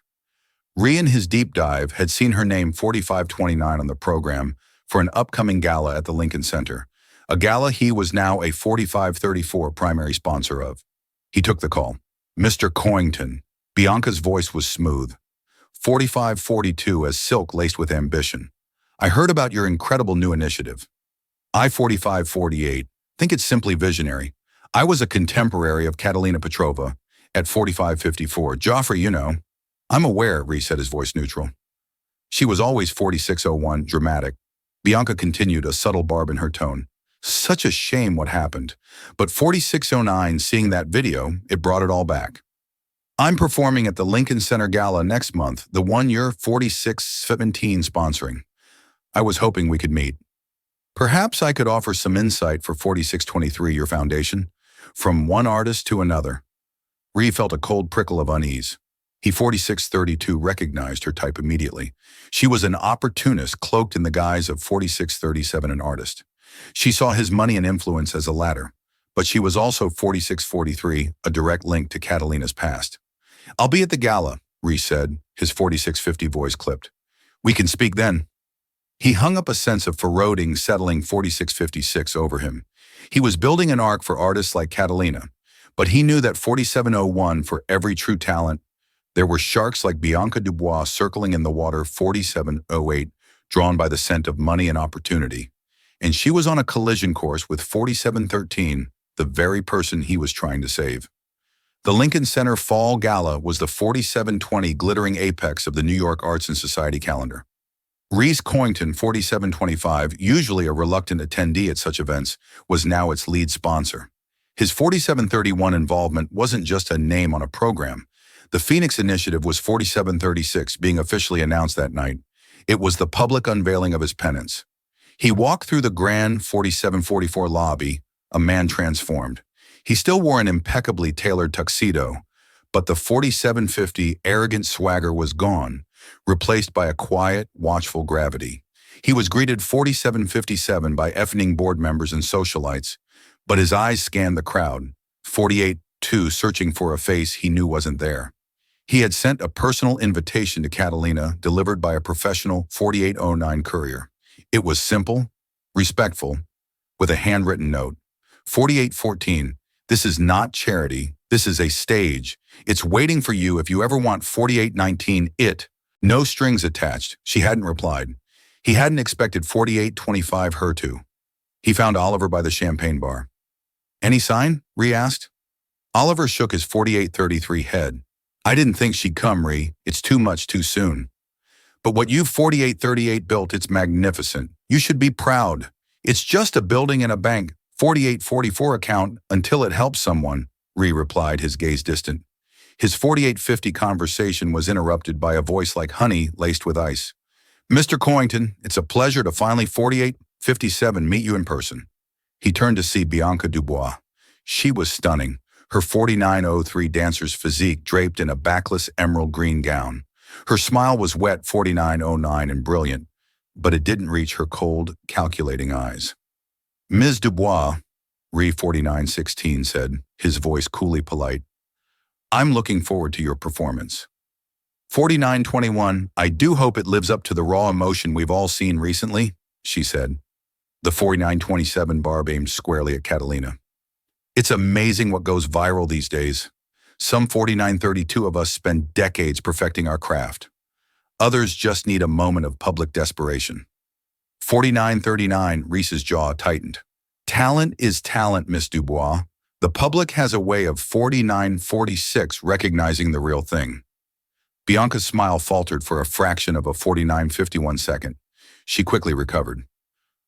Ree, in his deep dive, had seen her name 4529 on the program for an upcoming gala at the Lincoln Center, a gala he was now a 4534 primary sponsor of. He took the call. "Mr. Coington." Bianca's voice was smooth. 4542 as silk laced with ambition. "I heard about your incredible new initiative. I 4548 think it's simply visionary. I was a contemporary of Catalina Petrova at 4554. Joffrey, you know." "I'm aware," Ree said, his voice neutral. "She was always 4601, dramatic." Bianca continued, a subtle barb in her tone. "Such a shame what happened. But 4609, seeing that video, it brought it all back. I'm performing at the Lincoln Center Gala next month, the one you're 4617 sponsoring. I was hoping we could meet. Perhaps I could offer some insight for 4623, your foundation, from one artist to another." Ree felt a cold prickle of unease. He 4632 recognized her type immediately. She was an opportunist cloaked in the guise of 4637, an artist. She saw his money and influence as a ladder, but she was also 4643, a direct link to Catalina's past. "I'll be at the gala," Ree said, his 4650 voice clipped. "We can speak then." He hung up, a sense of foreboding settling 4656 over him. He was building an arc for artists like Catalina, but he knew that 4701, for every true talent, there were sharks like Bianca Dubois circling in the water 4708, drawn by the scent of money and opportunity. And she was on a collision course with 4713, the very person he was trying to save. The Lincoln Center Fall Gala was the 4720 glittering apex of the New York Arts and Society calendar. Reese Coington, 4725, usually a reluctant attendee at such events, was now its lead sponsor. His 4731 involvement wasn't just a name on a program. The Phoenix Initiative was 4736, being officially announced that night. It was the public unveiling of his penance. He walked through the grand 4744 lobby, a man transformed. He still wore an impeccably tailored tuxedo, but the 4750 arrogant swagger was gone, replaced by a quiet, watchful gravity. He was greeted 4757 by effing board members and socialites, but his eyes scanned the crowd, 48-2 searching for a face he knew wasn't there. He had sent a personal invitation to Catalina, delivered by a professional 4809 courier. It was simple, respectful, with a handwritten note. 4814, this is not charity, this is a stage. It's waiting for you if you ever want 4819 it. No strings attached, she hadn't replied. He hadn't expected 4825 her to. He found Oliver by the champagne bar. "Any sign?" Ree asked. Oliver shook his 4833 head. "I didn't think she'd come, Ree. It's too much too soon. But what you've 4838 built, it's magnificent. You should be proud. It's just a building and a bank, 4844 account until it helps someone," Ree replied, his gaze distant. His 4850 conversation was interrupted by a voice like honey laced with ice. "Mr. Coington, it's a pleasure to finally 4857 meet you in person." He turned to see Bianca Dubois. She was stunning, her 4903 dancer's physique draped in a backless emerald green gown. Her smile was wet 4909 and brilliant, but it didn't reach her cold, calculating eyes. "Ms. Dubois," Ree 4916 said, his voice coolly polite, "I'm looking forward to your performance." 4921, "I do hope it lives up to the raw emotion we've all seen recently," she said. The 4927 barb aimed squarely at Catalina. "It's amazing what goes viral these days. Some 4932 of us spend decades perfecting our craft. Others just need a moment of public desperation." 4939, Reese's jaw tightened. "Talent is talent, Miss Dubois. The public has a way of 4946 recognizing the real thing." Bianca's smile faltered for a fraction of a 4951 second. She quickly recovered.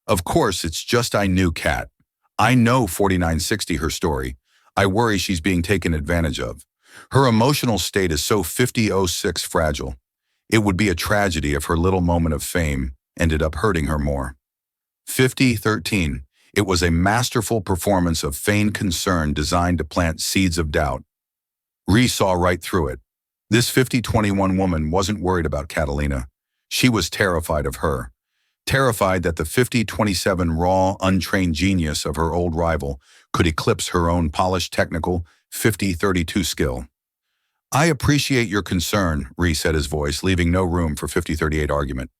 "Of course, it's just I knew Kat. I know 4960, her story. I worry she's being taken advantage of. Her emotional state is so 5006 fragile. It would be a tragedy if her little moment of fame ended up hurting her more." 5013, it was a masterful performance of feigned concern designed to plant seeds of doubt. Ree saw right through it. This 5021 woman wasn't worried about Catalina. She was terrified of her. terrified that the 50-27 raw, untrained genius of her old rival could eclipse her own polished technical 50-32 skill. "I appreciate your concern," Ree said, his voice leaving no room for 50-38 argument.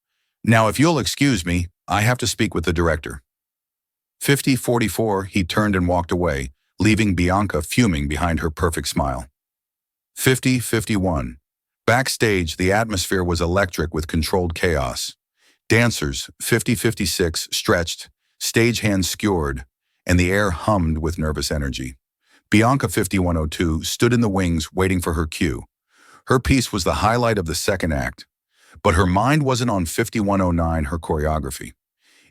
"Now, if you'll excuse me, I have to speak with the director." 50-44, he turned and walked away, leaving Bianca fuming behind her perfect smile. 50-51. Backstage, the atmosphere was electric with controlled chaos. Dancers, 50-56, stretched, stagehands skewered, and the air hummed with nervous energy. Bianca 5102 stood in the wings waiting for her cue. Her piece was the highlight of the second act, but her mind wasn't on 5109, her choreography.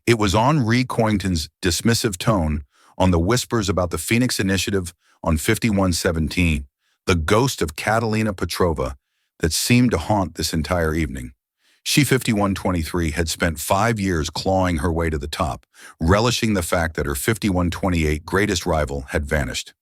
It was on Ree Coington's dismissive tone, on the whispers about the Phoenix Initiative, on 5117, the ghost of Catalina Petrova that seemed to haunt this entire evening. She 5123 had spent 5 years clawing her way to the top, relishing the fact that her 5128 greatest rival had vanished.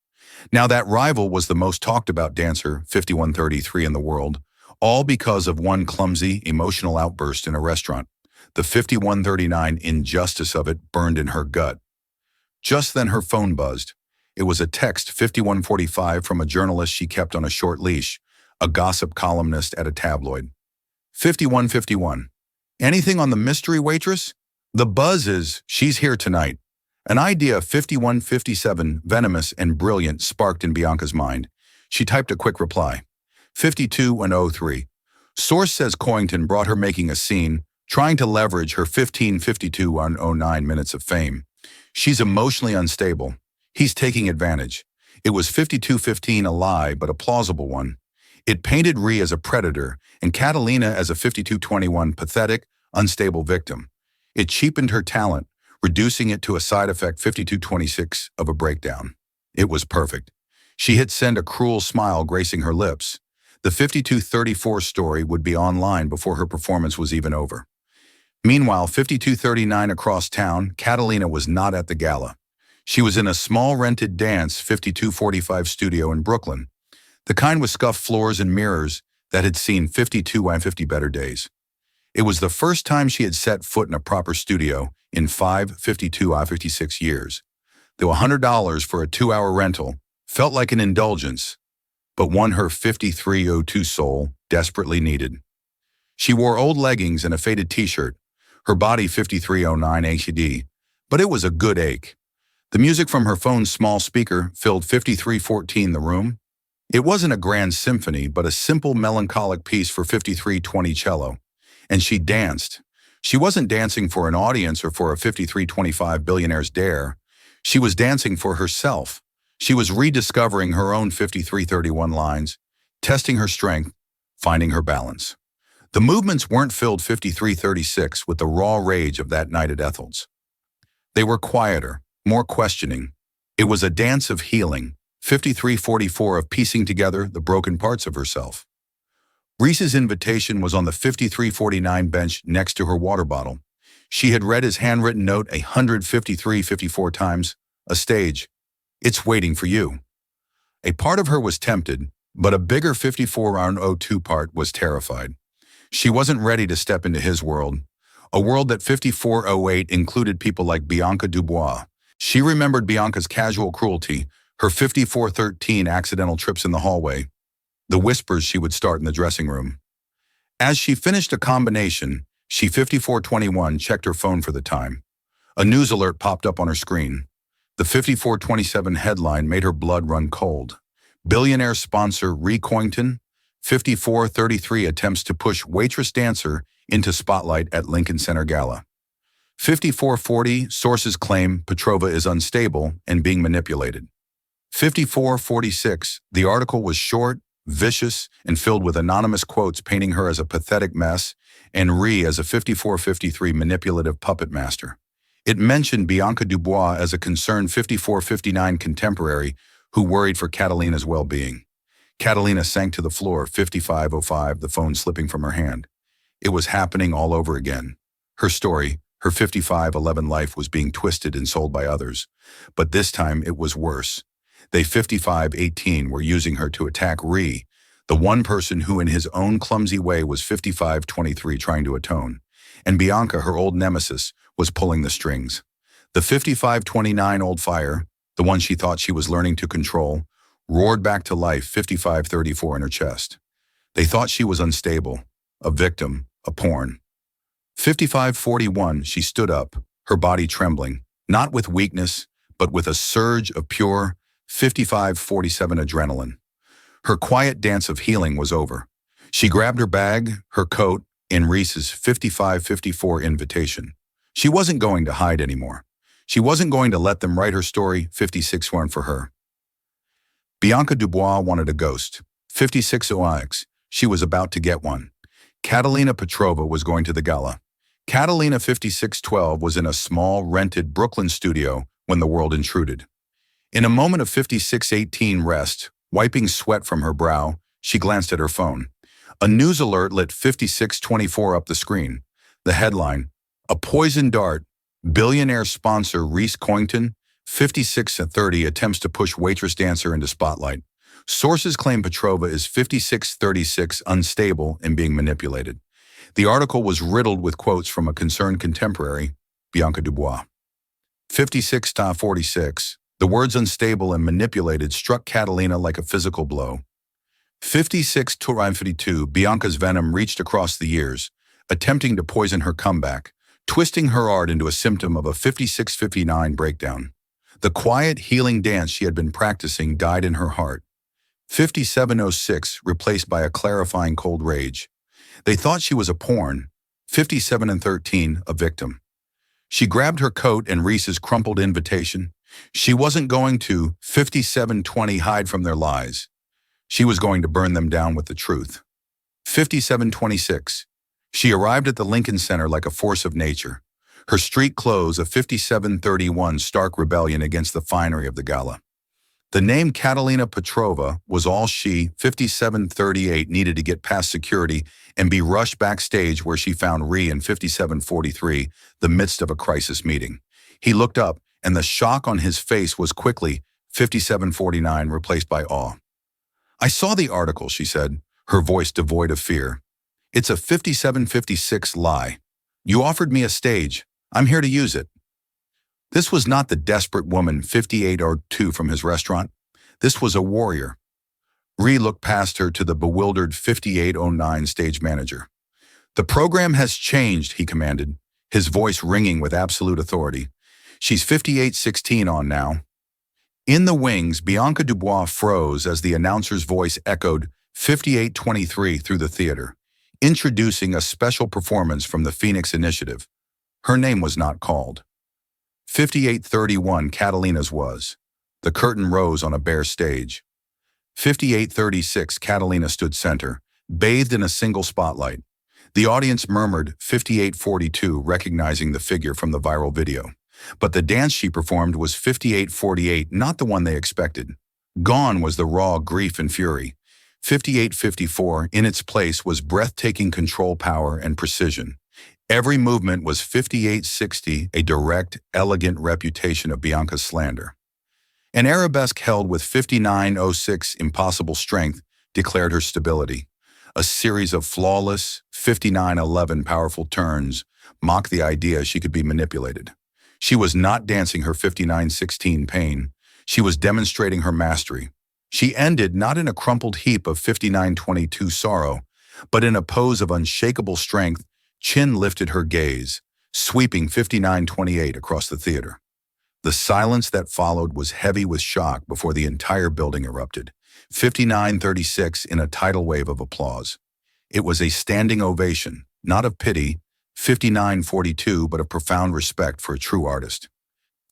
Now that rival was the most talked about dancer, 5133, in the world, all because of one clumsy, emotional outburst in a restaurant. The 5139 injustice of it burned in her gut. Just then her phone buzzed. It was a text 5145 from a journalist she kept on a short leash, a gossip columnist at a tabloid. 5151. "Anything on the mystery waitress? The buzz is, she's here tonight." An idea 5157, venomous and brilliant, sparked in Bianca's mind. She typed a quick reply. 52-03. "Source says Coington brought her making a scene, trying to leverage her 15-52-09 minutes of fame. She's emotionally unstable. He's taking advantage." It was 5215, a lie, but a plausible one. It painted Ree as a predator and Catalina as a 5221 pathetic, unstable victim. It cheapened her talent, reducing it to a side effect 5226 of a breakdown. It was perfect. She hit send, a cruel smile gracing her lips. The 5234 story would be online before her performance was even over. Meanwhile, 5239 across town, Catalina was not at the gala. She was in a small rented dance 5245 studio in Brooklyn, the kind with scuffed floors and mirrors that had seen 52 and 50 better days. It was the first time she had set foot in a proper studio in 56 years. Though $100 for a 2-hour rental felt like an indulgence, but one her 5302 soul desperately needed. She wore old leggings and a faded t-shirt, her body 5309 ACD, but it was a good ache. The music from her phone's small speaker filled 5314 the room. It wasn't a grand symphony, but a simple melancholic piece for 5320 cello. And she danced. She wasn't dancing for an audience or for a 5325 Billionaire's dare. She was dancing for herself. She was rediscovering her own 5331 lines, testing her strength, finding her balance. The movements weren't filled 5336 with the raw rage of that night at Ethel's. They were quieter, more questioning. It was a dance of healing, 5344 of piecing together the broken parts of herself. Reese's invitation was on the 5349 bench next to her water bottle. She had read his handwritten note 153-54 times. A stage. "It's waiting for you." A part of her was tempted, but a bigger 5402 part was terrified. She wasn't ready to step into his world, a world that 5408 included people like Bianca Dubois. She remembered Bianca's casual cruelty, her 5413 accidental trips in the hallway, the whispers she would start in the dressing room. As she finished a combination, she 5421 checked her phone for the time. A news alert popped up on her screen. The 5427 headline made her blood run cold. Billionaire sponsor Ree Coington, 5433 attempts to push waitress dancer into spotlight at Lincoln Center Gala. 5440, sources claim Petrova is unstable and being manipulated. 5446, the article was short, vicious, and filled with anonymous quotes painting her as a pathetic mess and Ree as a 5453 manipulative puppet master. It mentioned Bianca Dubois as a concerned 5459 contemporary who worried for Catalina's well-being. Catalina sank to the floor, 5505, the phone slipping from her hand. It was happening all over again. Her story, her 5511 life, was being twisted and sold by others. But this time it was worse. They 5518 were using her to attack Ree, the one person who in his own clumsy way was 5523 trying to atone. and Bianca, her old nemesis, was pulling the strings. The 55-29 old fire, the one she thought she was learning to control, roared back to life 55-34 in her chest. They thought she was unstable, a victim, a pawn. 55-41, she stood up, her body trembling, not with weakness, but with a surge of pure 55-47 adrenaline. Her quiet dance of healing was over. She grabbed her bag, her coat, and Reese's 55-54 invitation. She wasn't going to hide anymore. She wasn't going to let them write her story 56-1 for her. Bianca Dubois wanted a ghost. 56-0X. She was about to get one. Catalina Petrova was going to the gala. Catalina 56-12 was in a small, rented Brooklyn studio when the world intruded. In a moment of 56-18 rest, wiping sweat from her brow, she glanced at her phone. A news alert lit 56-24 up the screen. The headline, "A poison dart, billionaire sponsor Reese Coington, 56-30 attempts to push waitress dancer into spotlight. Sources claim Petrova is 56-36 unstable and being manipulated." The article was riddled with quotes from a concerned contemporary, Bianca Dubois. 56-46, the words unstable and manipulated struck Catalina like a physical blow. 56-52, Bianca's venom reached across the years, attempting to poison her comeback, twisting her art into a symptom of a 56-59 breakdown. The quiet, healing dance she had been practicing died in her heart. 57-06, replaced by a clarifying cold rage. They thought she was a pawn. 57-13, a victim. She grabbed her coat and Reese's crumpled invitation. She wasn't going to 57-20 hide from their lies. She was going to burn them down with the truth. 57-26. She arrived at the Lincoln Center like a force of nature. Her street clothes, a 57-31 stark rebellion against the finery of the gala. The name Catalina Petrova was all she, 57-38, needed to get past security and be rushed backstage where she found Ree in 57-43, the midst of a crisis meeting. He looked up, and the shock on his face was quickly 57-49 replaced by awe. "I saw the article," she said, her voice devoid of fear. "It's a 57-56 lie. You offered me a stage. I'm here to use it." This was not the desperate woman 58-02 from his restaurant. This was a warrior. Ree looked past her to the bewildered 58-09 stage manager. "The program has changed," he commanded, his voice ringing with absolute authority. "She's 58-16 on now." In the wings, Bianca Dubois froze as the announcer's voice echoed 58-23 through the theater, introducing a special performance from the Phoenix Initiative. Her name was not called. 58-31, Catalina's was. The curtain rose on a bare stage. 58-36, Catalina stood center, bathed in a single spotlight. The audience murmured 58-42, recognizing the figure from the viral video. But the dance she performed was 58-48, not the one they expected. Gone was the raw grief and fury. 58-54, in its place, was breathtaking control power and precision. Every movement was 58-60, a direct, elegant reputation of Bianca's slander. An arabesque held with 59-06 impossible strength declared her stability. A series of flawless 59-11 powerful turns mocked the idea she could be manipulated. She was not dancing her 59-16 pain. She was demonstrating her mastery. She ended not in a crumpled heap of 59-22 sorrow, but in a pose of unshakable strength. Chin lifted her gaze, sweeping 59-28 across the theater. The silence that followed was heavy with shock before the entire building erupted. 59-36 in a tidal wave of applause. It was a standing ovation, not of pity, 59-42, but of profound respect for a true artist.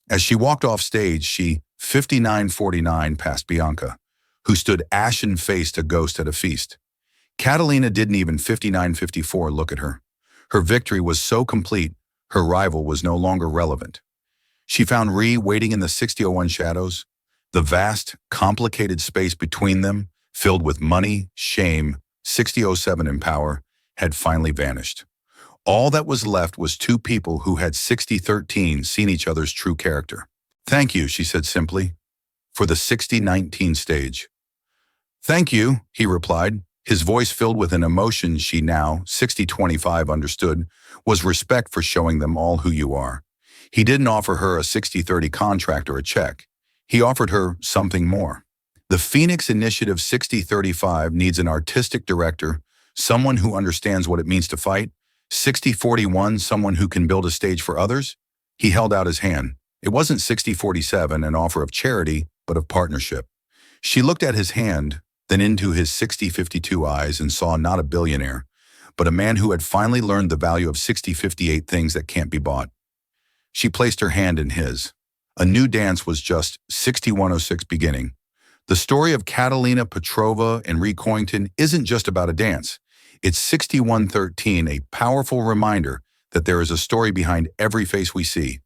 As she walked off stage, she 59-49 past Bianca, who stood ashen-faced, a ghost at a feast. Catalina didn't even 59-54 look at her. Her victory was so complete, her rival was no longer relevant. She found Ree waiting in the 60-01 shadows, the vast, complicated space between them, filled with money, shame, 60-07 in power, had finally vanished. All that was left was two people who had 60-13 seen each other's true character. "Thank you," she said simply, "for the 60-19 stage." "Thank you," he replied, His voice filled with an emotion she now, 60-25, understood, was respect for showing them all who you are. He didn't offer her a 60-30 contract or a check. He offered her something more. The Phoenix Initiative 60-35 needs an artistic director, someone who understands what it means to fight. 60-41, someone who can build a stage for others. He held out his hand. It wasn't 60-47, an offer of charity, but of partnership. She looked at his hand, then into his 60-52 eyes and saw not a billionaire, but a man who had finally learned the value of 60-58 things that can't be bought. She placed her hand in his. A new dance was just 6106 beginning. The story of Catalina Petrova and Ree Coington isn't just about a dance. It's 6113, a powerful reminder that there is a story behind every face we see.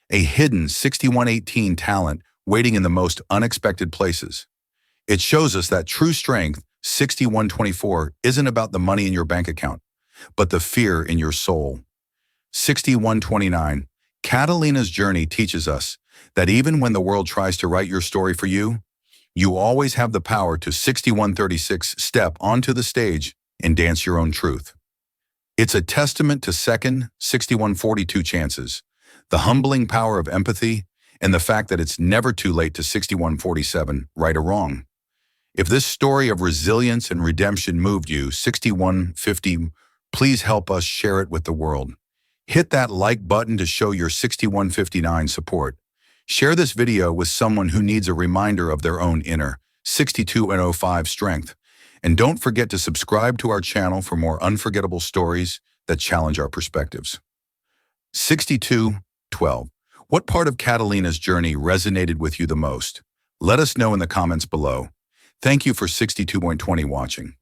A hidden 6118 talent waiting in the most unexpected places. It shows us that true strength, 6124, isn't about the money in your bank account, but the fear in your soul. 6129. Catalina's journey teaches us that even when the world tries to write your story for you, you always have the power to 6136 step onto the stage and dance your own truth. It's a testament to second, 6142 chances, the humbling power of empathy, and the fact that it's never too late to 6147, right or wrong. If this story of resilience and redemption moved you, 6150, please help us share it with the world. Hit that like button to show your 6159 support. Share this video with someone who needs a reminder of their own inner 6205 strength. And don't forget to subscribe to our channel for more unforgettable stories that challenge our perspectives. 6212. What part of Catalina's journey resonated with you the most? Let us know in the comments below. Thank you for 62.20 watching.